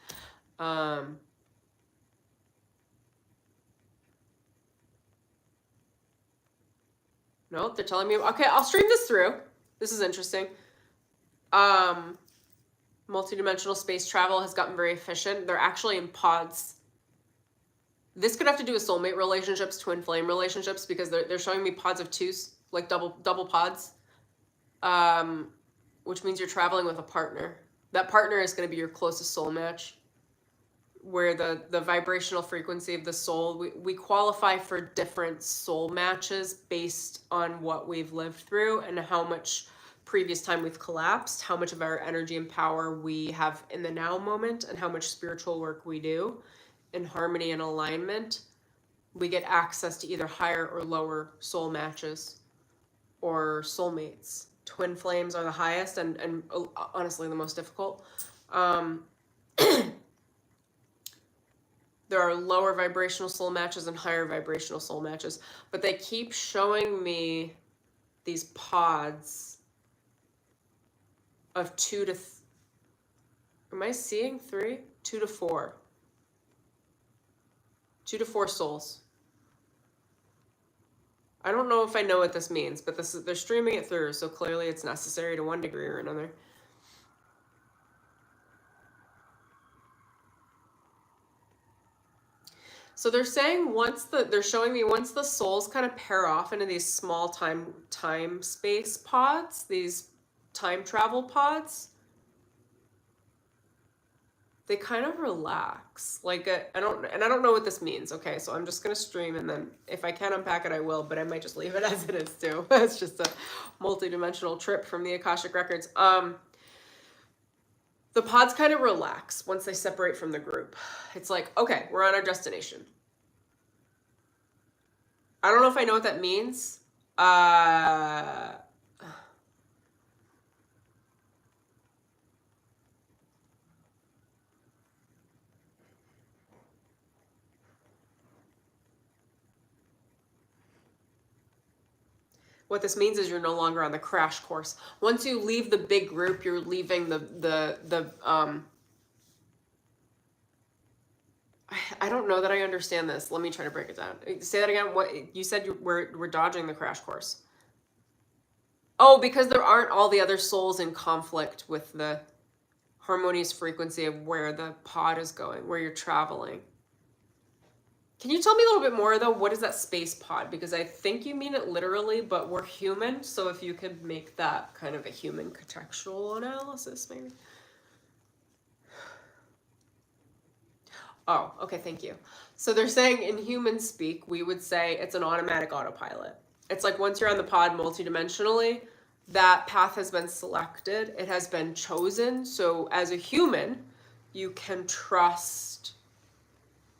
No, they're telling me, okay, I'll stream this through. This is interesting. Multidimensional space travel has gotten very efficient. They're actually in pods. This could have to do with soulmate relationships, twin flame relationships, because they're showing me pods of twos, like double pods, which means you're traveling with a partner. That partner is going to be your closest soul match, where the vibrational frequency of the soul, we qualify for different soul matches based on what we've lived through and how much previous time we've collapsed, how much of our energy and power we have in the now moment, and how much spiritual work we do in harmony and alignment. We get access to either higher or lower soul matches or soulmates. Twin flames are the highest and honestly the most difficult. There are lower vibrational soul matches and higher vibrational soul matches, but they keep showing me these pods of am I seeing 3? 2 to 4. 2 to 4 souls. I don't know if I know what this means, but they're streaming it through, so clearly it's necessary to one degree or another. So they're saying they're showing me once the souls kind of pair off into these small time space pods, these time travel pods, they kind of relax. Like I don't know what this means. Okay, so I'm just gonna stream, and then if I can unpack it, I will. But I might just leave it as it is too. It's just a multi-dimensional trip from the Akashic records. The pods kind of relax once they separate from the group. It's like, okay, we're on our destination. I don't know if I know what that means. What this means is you're no longer on the crash course. Once you leave the big group, you're leaving I don't know that I understand this. Let me try to break it down. Say that again. What you said? We're dodging the crash course. Oh, because there aren't all the other souls in conflict with the harmonious frequency of where the pod is going, where you're traveling. Can you tell me a little bit more, though? What is that space pod? Because I think you mean it literally, but we're human, so if you could make that kind of a human contextual analysis, maybe. Oh, okay, thank you. So they're saying in human speak, we would say it's an automatic autopilot. It's like once you're on the pod multidimensionally, that path has been selected, it has been chosen. So as a human, you can trust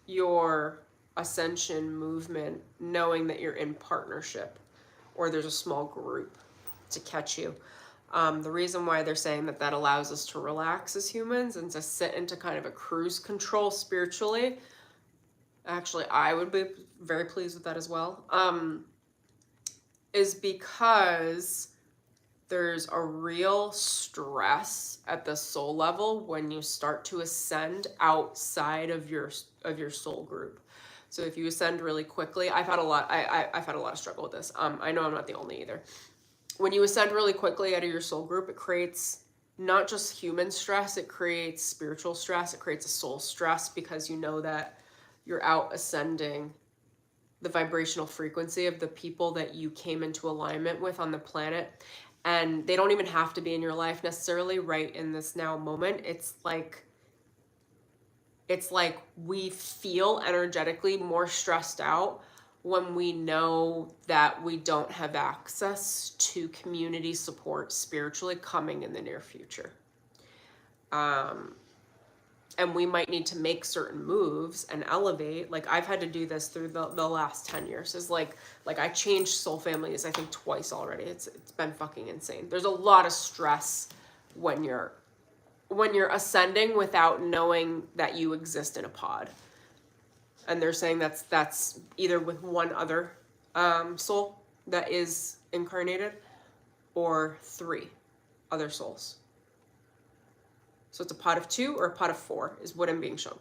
your ascension movement, knowing that you're in partnership or there's a small group to catch you. The reason why they're saying that allows us to relax as humans and to sit into kind of a cruise control spiritually, actually I would be very pleased with that as well, is because there's a real stress at the soul level when you start to ascend outside of your soul group. So if you ascend really quickly, I've had a lot of struggle with this. I know I'm not the only either. When you ascend really quickly out of your soul group, it creates not just human stress, it creates spiritual stress, it creates a soul stress, because you know that you're out ascending the vibrational frequency of the people that you came into alignment with on the planet. And they don't even have to be in your life necessarily right in this now moment. It's like we feel energetically more stressed out when we know that we don't have access to community support spiritually coming in the near future. And we might need to make certain moves and elevate. Like I've had to do this through the last 10 years. Is like I changed soul families, I think twice already. It's been fucking insane. There's a lot of stress when you're ascending without knowing that you exist in a pod. And they're saying that's either with one other soul that is incarnated or 3 other souls. So it's a pod of 2 or a pod of 4 is what I'm being shown.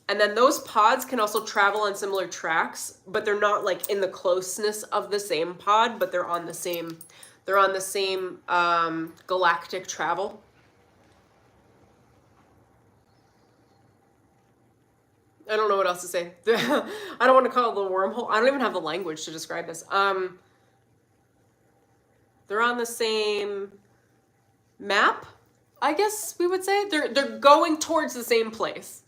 And then those pods can also travel on similar tracks, but they're not like in the closeness of the same pod, but they're on the same galactic travel. I don't know what else to say. I don't want to call it the wormhole. I don't even have the language to describe this. They're on the same map, I guess we would say. They're going towards the same place.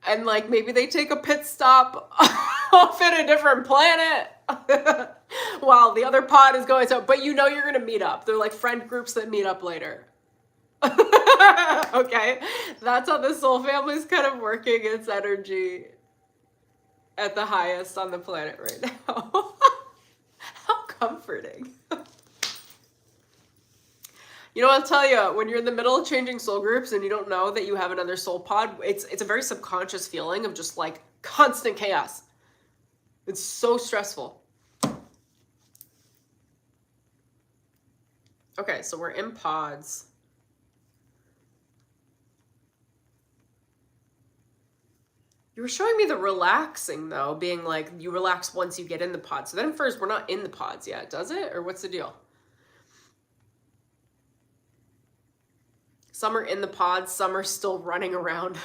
And like maybe they take a pit stop off at a different planet while the other pod is going. So, but you know you're gonna meet up. They're like friend groups that meet up later. Okay, that's how the soul family is kind of working its energy at the highest on the planet right now. How comforting. You know, I'll tell you, when you're in the middle of changing soul groups and you don't know that you have another soul pod, it's a very subconscious feeling of just like constant chaos. It's so stressful. Okay, so we're in pods. You were showing me the relaxing, though, being like you relax once you get in the pod. So then first, we're not in the pods yet, does it? Or what's the deal? Some are in the pods, some are still running around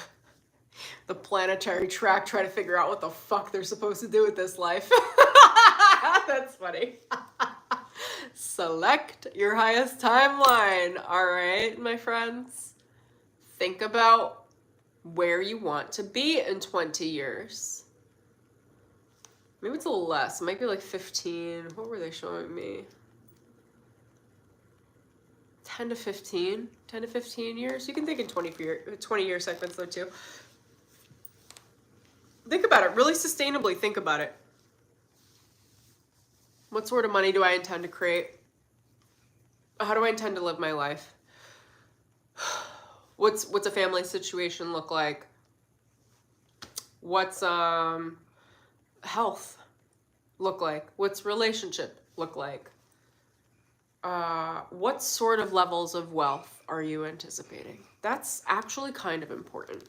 the planetary track trying to figure out what the fuck they're supposed to do with this life. That's funny. Select your highest timeline. All right, my friends. Think about where you want to be in 20 years. Maybe it's a little less. It might be like 15. What were they showing me? 10 to 15. 10 to 15 years. You can think in 20-year segments though too. Think about it. Really sustainably think about it. What sort of money do I intend to create? How do I intend to live my life? What's a family situation look like? What's health look like? What's relationship look like? What sort of levels of wealth are you anticipating? That's actually kind of important.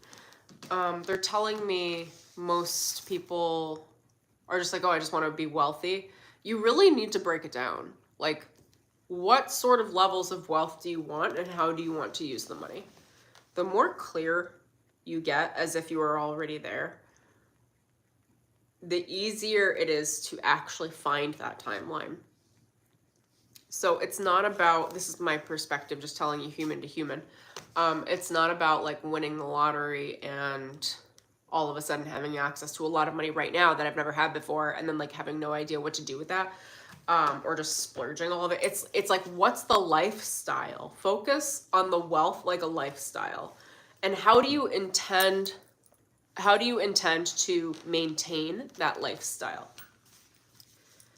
They're telling me most people are just like, oh, I just want to be wealthy. You really need to break it down. Like, what sort of levels of wealth do you want and how do you want to use the money? The more clear you get, as if you were already there, the easier it is to actually find that timeline. So it's not about, this is my perspective, just telling you human to human. It's not about like winning the lottery and all of a sudden having access to a lot of money right now that I've never had before and then like having no idea what to do with that. Or just splurging all of it. It's like, what's the lifestyle? Focus on the wealth like a lifestyle. And how do you intend to maintain that lifestyle?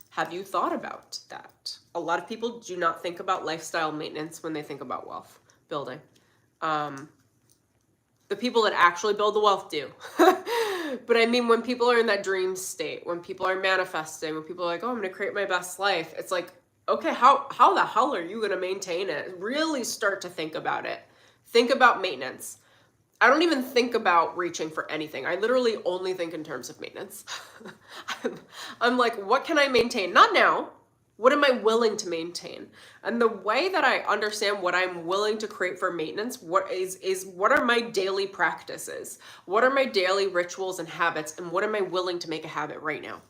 Have you thought about that? A lot of people do not think about lifestyle maintenance when they think about wealth building. The people that actually build the wealth do. But I mean, when people are in that dream state, when people are manifesting, when people are like, oh, I'm going to create my best life. It's like, okay, how the hell are you going to maintain it? Really start to think about it. Think about maintenance. I don't even think about reaching for anything. I literally only think in terms of maintenance. I'm like, what can I maintain? Not now. What am I willing to maintain? And the way that I understand what I'm willing to create for maintenance, what are my daily practices? What are my daily rituals and habits? And what am I willing to make a habit right now?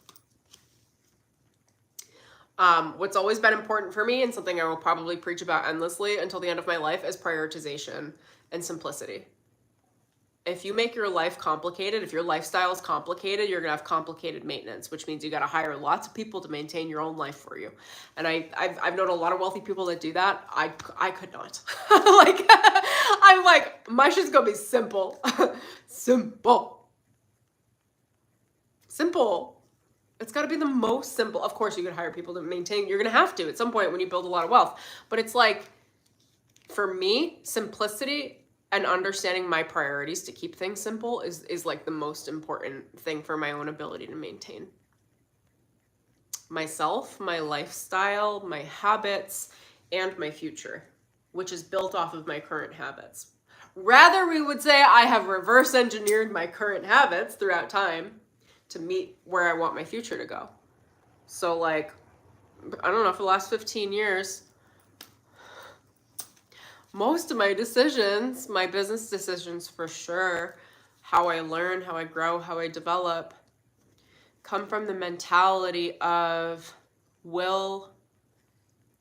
What's always been important for me and something I will probably preach about endlessly until the end of my life is prioritization and simplicity. If you make your life complicated, if your lifestyle is complicated, you're gonna have complicated maintenance, which means you gotta hire lots of people to maintain your own life for you. And I've known a lot of wealthy people that do that. I could not. Like, I'm like, my shit's gonna be simple. Simple. It's gotta be the most simple. Of course, you could hire people to maintain. You're gonna have to at some point when you build a lot of wealth. But it's like, for me, simplicity and understanding my priorities to keep things simple is like the most important thing for my own ability to maintain myself, my lifestyle, my habits, and my future, which is built off of my current habits. Rather, we would say I have reverse engineered my current habits throughout time to meet where I want my future to go. So like, I don't know, for the last 15 years, most of my decisions, my business decisions for sure, how I learn, how I grow, how I develop, come from the mentality of will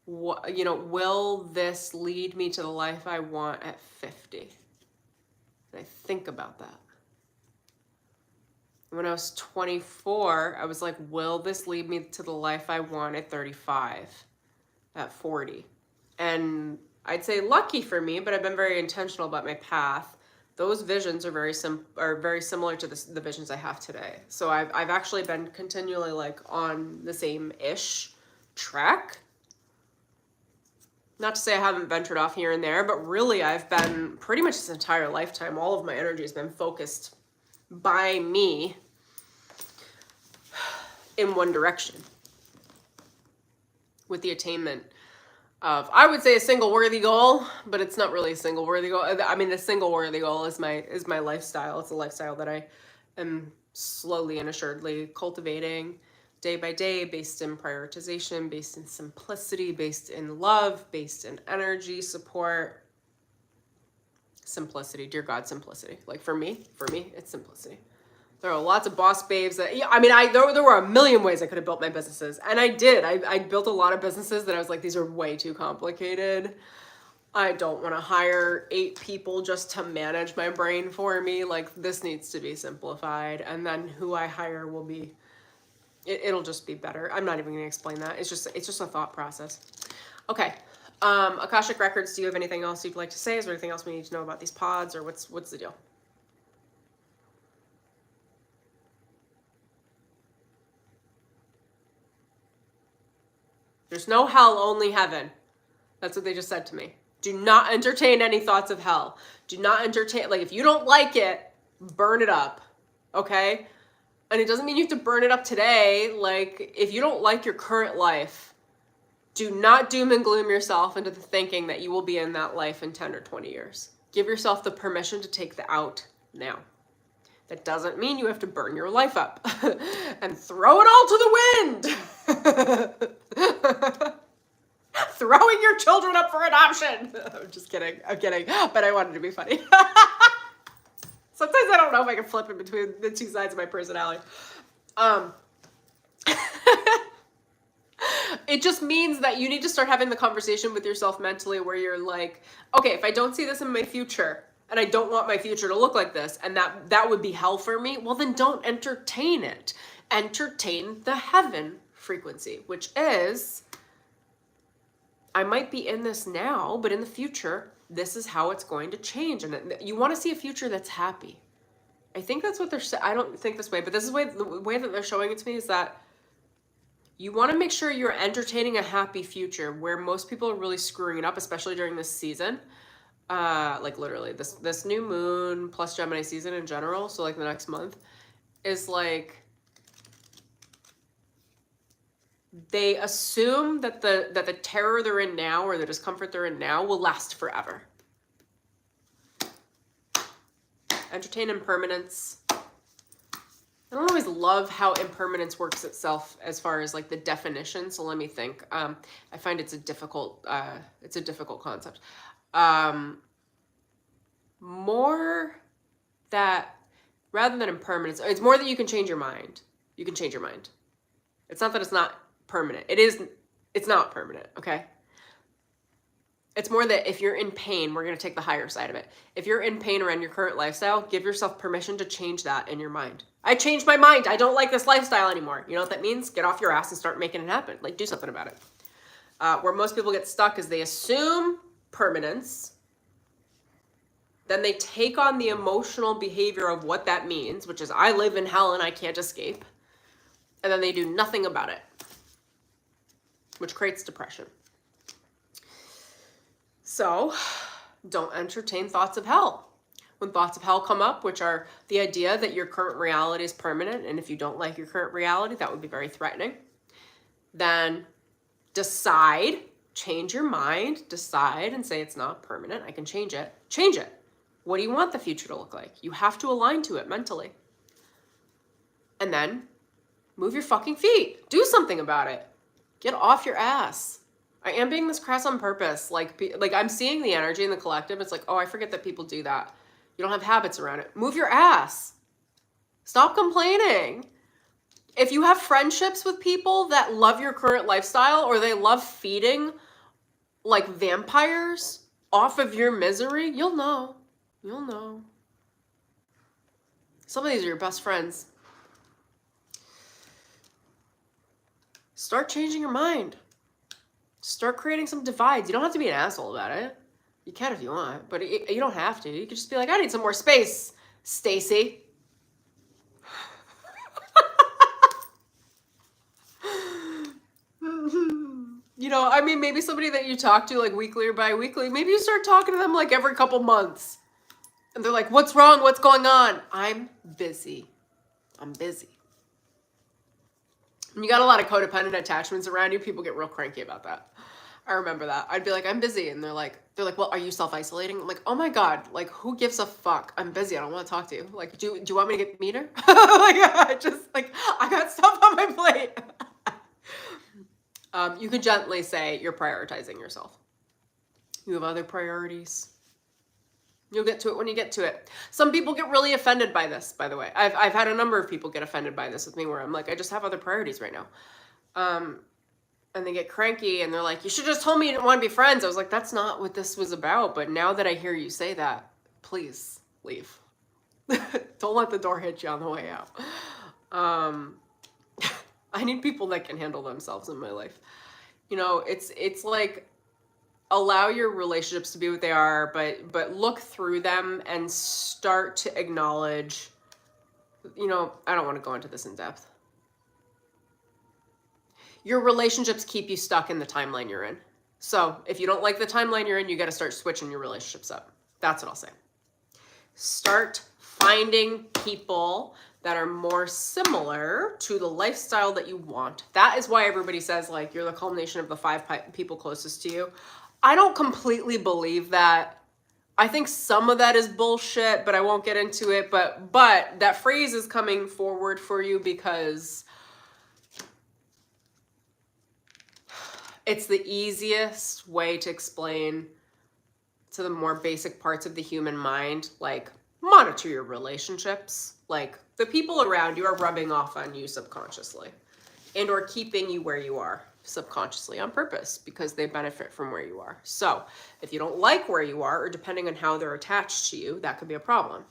this lead me to the life I want at 50? And I think about that. When I was 24, I was like, will this lead me to the life I want at 35, at 40? And I'd say lucky for me, but I've been very intentional about my path. Those visions are very similar to the visions I have today. So I've actually been continually like on the same-ish track. Not to say I haven't ventured off here and there, but really I've been pretty much this entire lifetime, all of my energy has been focused by me in one direction, with the attainment of, I would say, a single worthy goal, but it's not really a single worthy goal. I mean, the single worthy goal is my lifestyle. It's a lifestyle that I am slowly and assuredly cultivating day by day, based in prioritization, based in simplicity, based in love, based in energy support. Simplicity, dear God, simplicity. Like for me, it's simplicity. There are lots of boss babes that, I mean, there were a million ways I could have built my businesses. And I did. I built a lot of businesses that I was like, these are way too complicated. I don't want to hire 8 people just to manage my brain for me. Like, this needs to be simplified. And then who I hire will be, it'll just be better. I'm not even going to explain that. It's just a thought process. Okay. Akashic Records, do you have anything else you'd like to say? Is there anything else we need to know about these pods, or what's the deal? There's no hell, only heaven. That's what they just said to me. Do not entertain any thoughts of hell. Do not entertain, like, if you don't like it, burn it up, okay? And it doesn't mean you have to burn it up today. Like, if you don't like your current life, do not doom and gloom yourself into the thinking that you will be in that life in 10 or 20 years. Give yourself the permission to take the out now. That doesn't mean you have to burn your life up and throw it all to the wind. Throwing your children up for adoption. I'm just kidding. I'm kidding. But I wanted to be funny. Sometimes I don't know if I can flip in between the two sides of my personality. It just means that you need to start having the conversation with yourself mentally where you're like, okay, if I don't see this in my future, and I don't want my future to look like this, and that would be hell for me, well, then don't entertain it. Entertain the heaven frequency, which is, I might be in this now, but in the future, this is how it's going to change. And you want to see a future that's happy. I think that's what they're saying. I don't think this way, but this is the way that they're showing it to me is that you want to make sure you're entertaining a happy future, where most people are really screwing it up, especially during this season. Like literally this new moon plus Gemini season in general, so like the next month, is like they assume that the terror they're in now, or the discomfort they're in now, will last forever. Entertain impermanence. I don't always love how impermanence works itself as far as like the definition, so let me think. I find it's a difficult concept. More that, rather than impermanence, it's more that you can change your mind. You can change your mind. It's not that it's not permanent. It's not permanent, okay? It's more that if you're in pain, we're going to take the higher side of it. If you're in pain around your current lifestyle, give yourself permission to change that in your mind. I changed my mind. I don't like this lifestyle anymore. You know what that means? Get off your ass and start making it happen. Like, do something about it. Where most people get stuck is they assume permanence. Then they take on the emotional behavior of what that means, which is I live in hell and I can't escape. And then they do nothing about it, which creates depression. So don't entertain thoughts of hell. When thoughts of hell come up, which are the idea that your current reality is permanent, and if you don't like your current reality, that would be very threatening, then decide, change your mind, decide and say it's not permanent. I can change it. Change it. What do you want the future to look like? You have to align to it mentally. And then move your fucking feet. Do something about it. Get off your ass. I am being this crass on purpose. Like I'm seeing the energy in the collective. It's like, oh, I forget that people do that. You don't have habits around it. Move your ass. Stop complaining. If you have friendships with people that love your current lifestyle or they love feeding like vampires off of your misery, you'll know. You'll know. Some of these are your best friends. Start changing your mind. Start creating some divides. You don't have to be an asshole about it. You can if you want, but you don't have to. You can just be like, I need some more space, Stacy. You know, I mean, maybe somebody that you talk to like weekly or bi-weekly, maybe you start talking to them like every couple months. And they're like, what's wrong? What's going on? I'm busy. I'm busy. When you got a lot of codependent attachments around you, people get real cranky about that. I remember that. I'd be like, I'm busy. And they're like, well, are you self-isolating? I'm like, oh my God, like who gives a fuck? I'm busy. I don't want to talk to you. Like, do you want me to get meaner? Like, I got stuff on my plate. You can gently say you're prioritizing yourself. You have other priorities. You'll get to it when you get to it. Some people get really offended by this, by the way. I've had a number of people get offended by this with me where I'm like, I just have other priorities right now. And they get cranky and they're like, you should just told me you didn't want to be friends. I was like, that's not what this was about. But now that I hear you say that, please leave. Don't let the door hit you on the way out. I need people that can handle themselves in my life. You know, it's like, allow your relationships to be what they are, but look through them and start to acknowledge, you know, I don't want to go into this in depth. Your relationships keep you stuck in the timeline you're in. So if you don't like the timeline you're in, you got to start switching your relationships up. That's what I'll say. Start finding people that are more similar to the lifestyle that you want. That is why everybody says like you're the culmination of the 5 people closest to you. I don't completely believe that. I think some of that is bullshit, but I won't get into it. But that phrase is coming forward for you because it's the easiest way to explain to the more basic parts of the human mind, like monitor your relationships. Like the people around you are rubbing off on you subconsciously and or keeping you where you are subconsciously on purpose because they benefit from where you are. So if you don't like where you are, or depending on how they're attached to you, that could be a problem.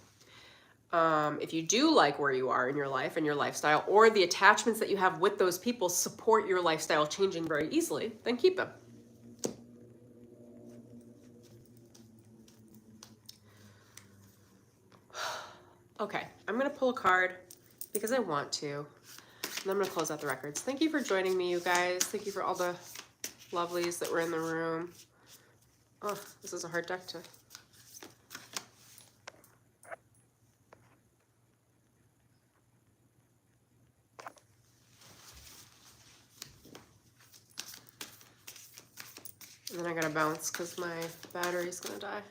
If you do like where you are in your life and your lifestyle, or the attachments that you have with those people support your lifestyle changing very easily, then keep them. Okay, I'm going to pull a card because I want to. And I'm going to close out the records. Thank you for joining me, you guys. Thank you for all the lovelies that were in the room. Oh, this is a hard deck to... And then I gotta bounce because my battery's gonna die.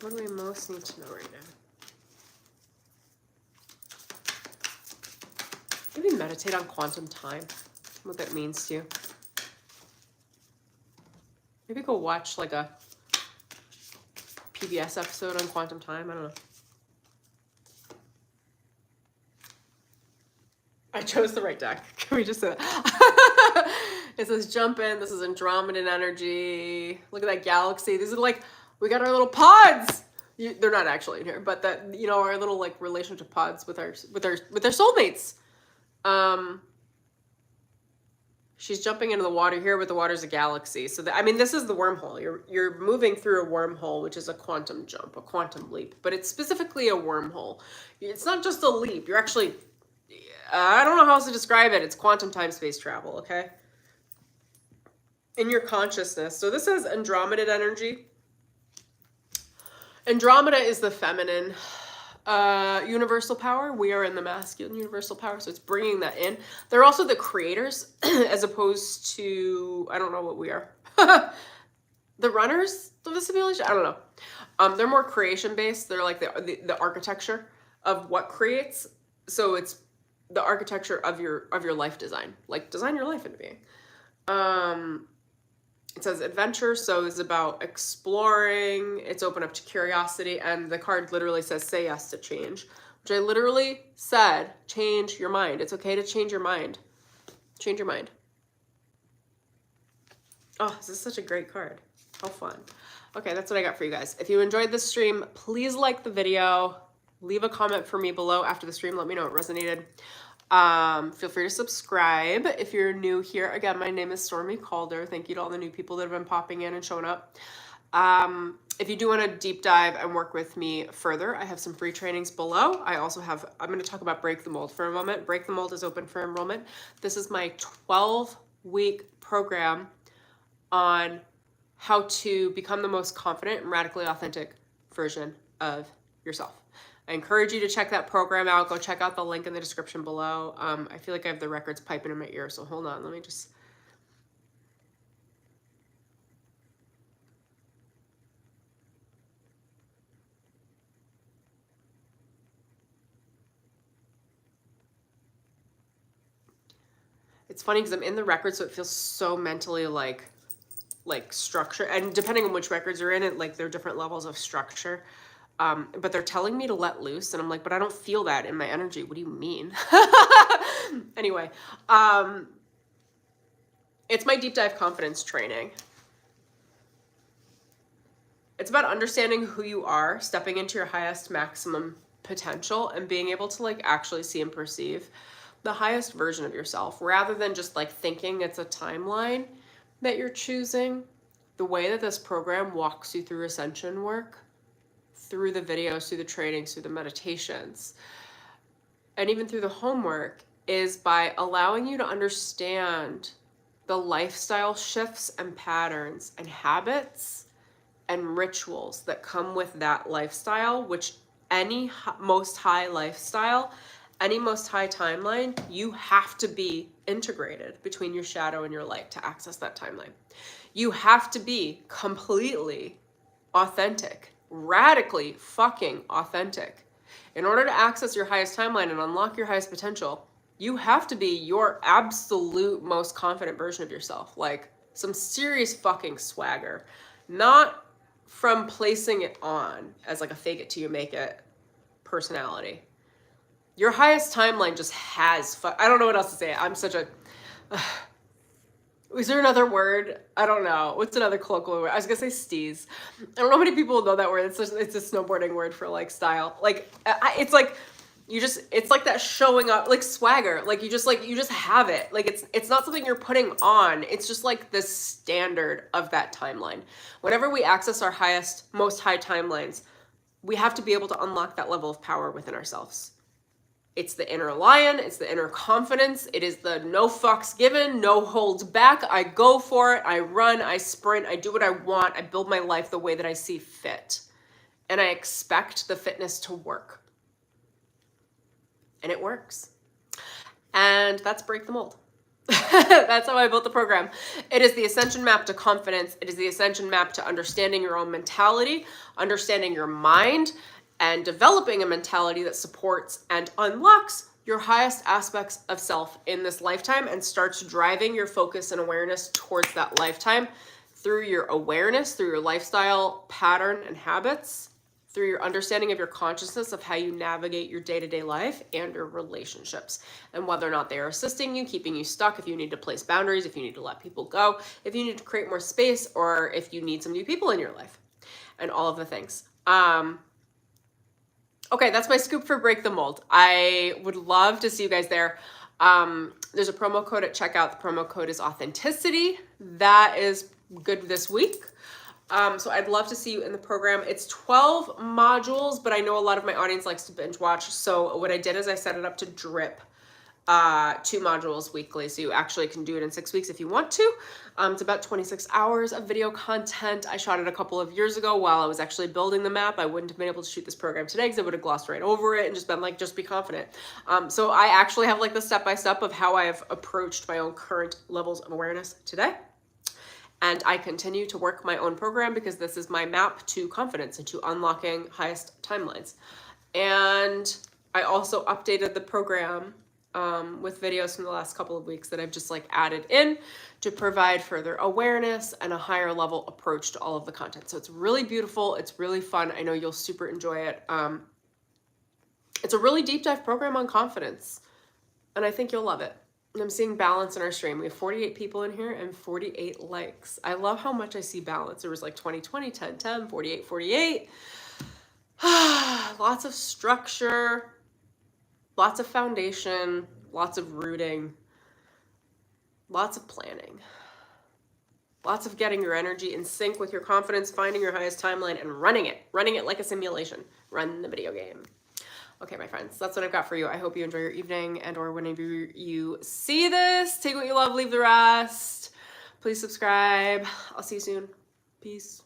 What do we most need to know right now? Maybe meditate on quantum time, what that means to you. Maybe go watch like a PBS episode on quantum time. I don't know. I chose the right deck. Can we just say that? It says jump in. This is Andromedan energy. Look at that galaxy. These are like, we got our little pods. They're not actually in here, but that, you know, our little like relationship pods with our soulmates. She's jumping into the water here, but the water's a galaxy. So I mean, this is the wormhole. You're moving through a wormhole, which is a quantum jump, a quantum leap, but it's specifically a wormhole. It's not just a leap. You're actually, I don't know how else to describe it. It's quantum time-space travel, okay? In your consciousness. So this is Andromedan energy. Andromeda is the feminine universal power. We are in the masculine universal power, so it's bringing that in. They're also the creators, as opposed to, I don't know what we are. The runners of the simulation? I don't know. They're more creation-based. They're like the architecture of what creates. So it's the architecture of your life design. Like, design your life into being. it says adventure, so it's about exploring. It's open up to curiosity, and the card literally says say yes to change, which I literally said, change your mind. It's okay to change your mind. Change your mind. Oh, this is such a great card. How fun. Okay, that's what I got for you guys. If you enjoyed this stream, please like the video. Leave a comment for me below after the stream. Let me know it resonated. Feel free to subscribe if you're new here. Again, my name is Stormy Calder. Thank you to all the new people that have been popping in and showing up. If you do want to deep dive and work with me further, I have some free trainings below. I also have, I'm going to talk about Break the Mold for a moment. Break the Mold is open for enrollment. This is my 12-week program on how to become the most confident and radically authentic version of yourself. I encourage you to check that program out. Go check out the link in the description below. I feel like I have the records piping in my ear, so hold on. Let me just... It's funny because I'm in the records, so it feels so mentally like structure. And depending on which records you're in, it like there are different levels of structure. But they're telling me to let loose, and I'm like, but I don't feel that in my energy. What do you mean? Anyway, it's my deep dive confidence training. It's about understanding who you are, stepping into your highest maximum potential, and being able to like actually see and perceive the highest version of yourself, rather than just like thinking it's a timeline that you're choosing. The way that this program walks you through ascension work, through the videos, through the trainings, through the meditations, and even through the homework, is by allowing you to understand the lifestyle shifts and patterns and habits and rituals that come with that lifestyle, which any most high lifestyle, any most high timeline, you have to be integrated between your shadow and your light to access that timeline. You have to be completely authentic, radically fucking authentic. In order to access your highest timeline and unlock your highest potential, you have to be your absolute most confident version of yourself. Like some serious fucking swagger. Not from placing it on as like a fake it till you make it personality. Your highest timeline just has I don't know what else to say. I'm such a... is there another word? I don't know. What's another colloquial word? I was gonna say steez. I don't know how many people know that word. It's a snowboarding word for like style. Like it's like it's like that showing up, like swagger. Like you just have it. Like it's not something you're putting on. It's just like the standard of that timeline. Whenever we access our highest, most high timelines, we have to be able to unlock that level of power within ourselves. It's the inner lion, it's the inner confidence, it is the no fucks given, no holds back, I go for it, I run, I sprint, I do what I want, I build my life the way that I see fit. And I expect the fitness to work. And it works. And that's Break the Mold. That's how I built the program. It is the Ascension map to confidence. It is the Ascension map to understanding your own mentality, understanding your mind, and developing a mentality that supports and unlocks your highest aspects of self in this lifetime and starts driving your focus and awareness towards that lifetime through your awareness, through your lifestyle pattern and habits, through your understanding of your consciousness of how you navigate your day-to-day life and your relationships, and whether or not they are assisting you, keeping you stuck, if you need to place boundaries, if you need to let people go, if you need to create more space, or if you need some new people in your life, and all of the things. Okay, that's my scoop for Break the Mold. I would love to see you guys there. There's a promo code at checkout. The promo code is authenticity. That is good this week. So I'd love to see you in the program. It's 12 modules, but I know a lot of my audience likes to binge watch. So what I did is I set it up to drip 2 modules weekly. So you actually can do it in 6 weeks if you want to. It's about 26 hours of video content. I shot it a couple of years ago while I was actually building the map. I wouldn't have been able to shoot this program today because I would have glossed right over it and just been like, just be confident. So I actually have like the step-by-step of how I have approached my own current levels of awareness today. And I continue to work my own program because this is my map to confidence and to unlocking highest timelines. And I also updated the program with videos from the last couple of weeks that I've just like added in to provide further awareness and a higher level approach to all of the content. So it's really beautiful. It's really fun. I know you'll super enjoy it. It's a really deep dive program on confidence, and I think you'll love it. And I'm seeing balance in our stream. We have 48 people in here and 48 likes. I love how much I see balance. There was like 20, 20, 10, 10, 48, 48. Lots of structure, lots of foundation, lots of rooting, lots of planning, lots of getting your energy in sync with your confidence, finding your highest timeline and running it like a simulation. Run the video game. Okay, my friends, that's what I've got for you. I hope you enjoy your evening, and or whenever you see this, take what you love, leave the rest. Please subscribe. I'll see you soon. Peace.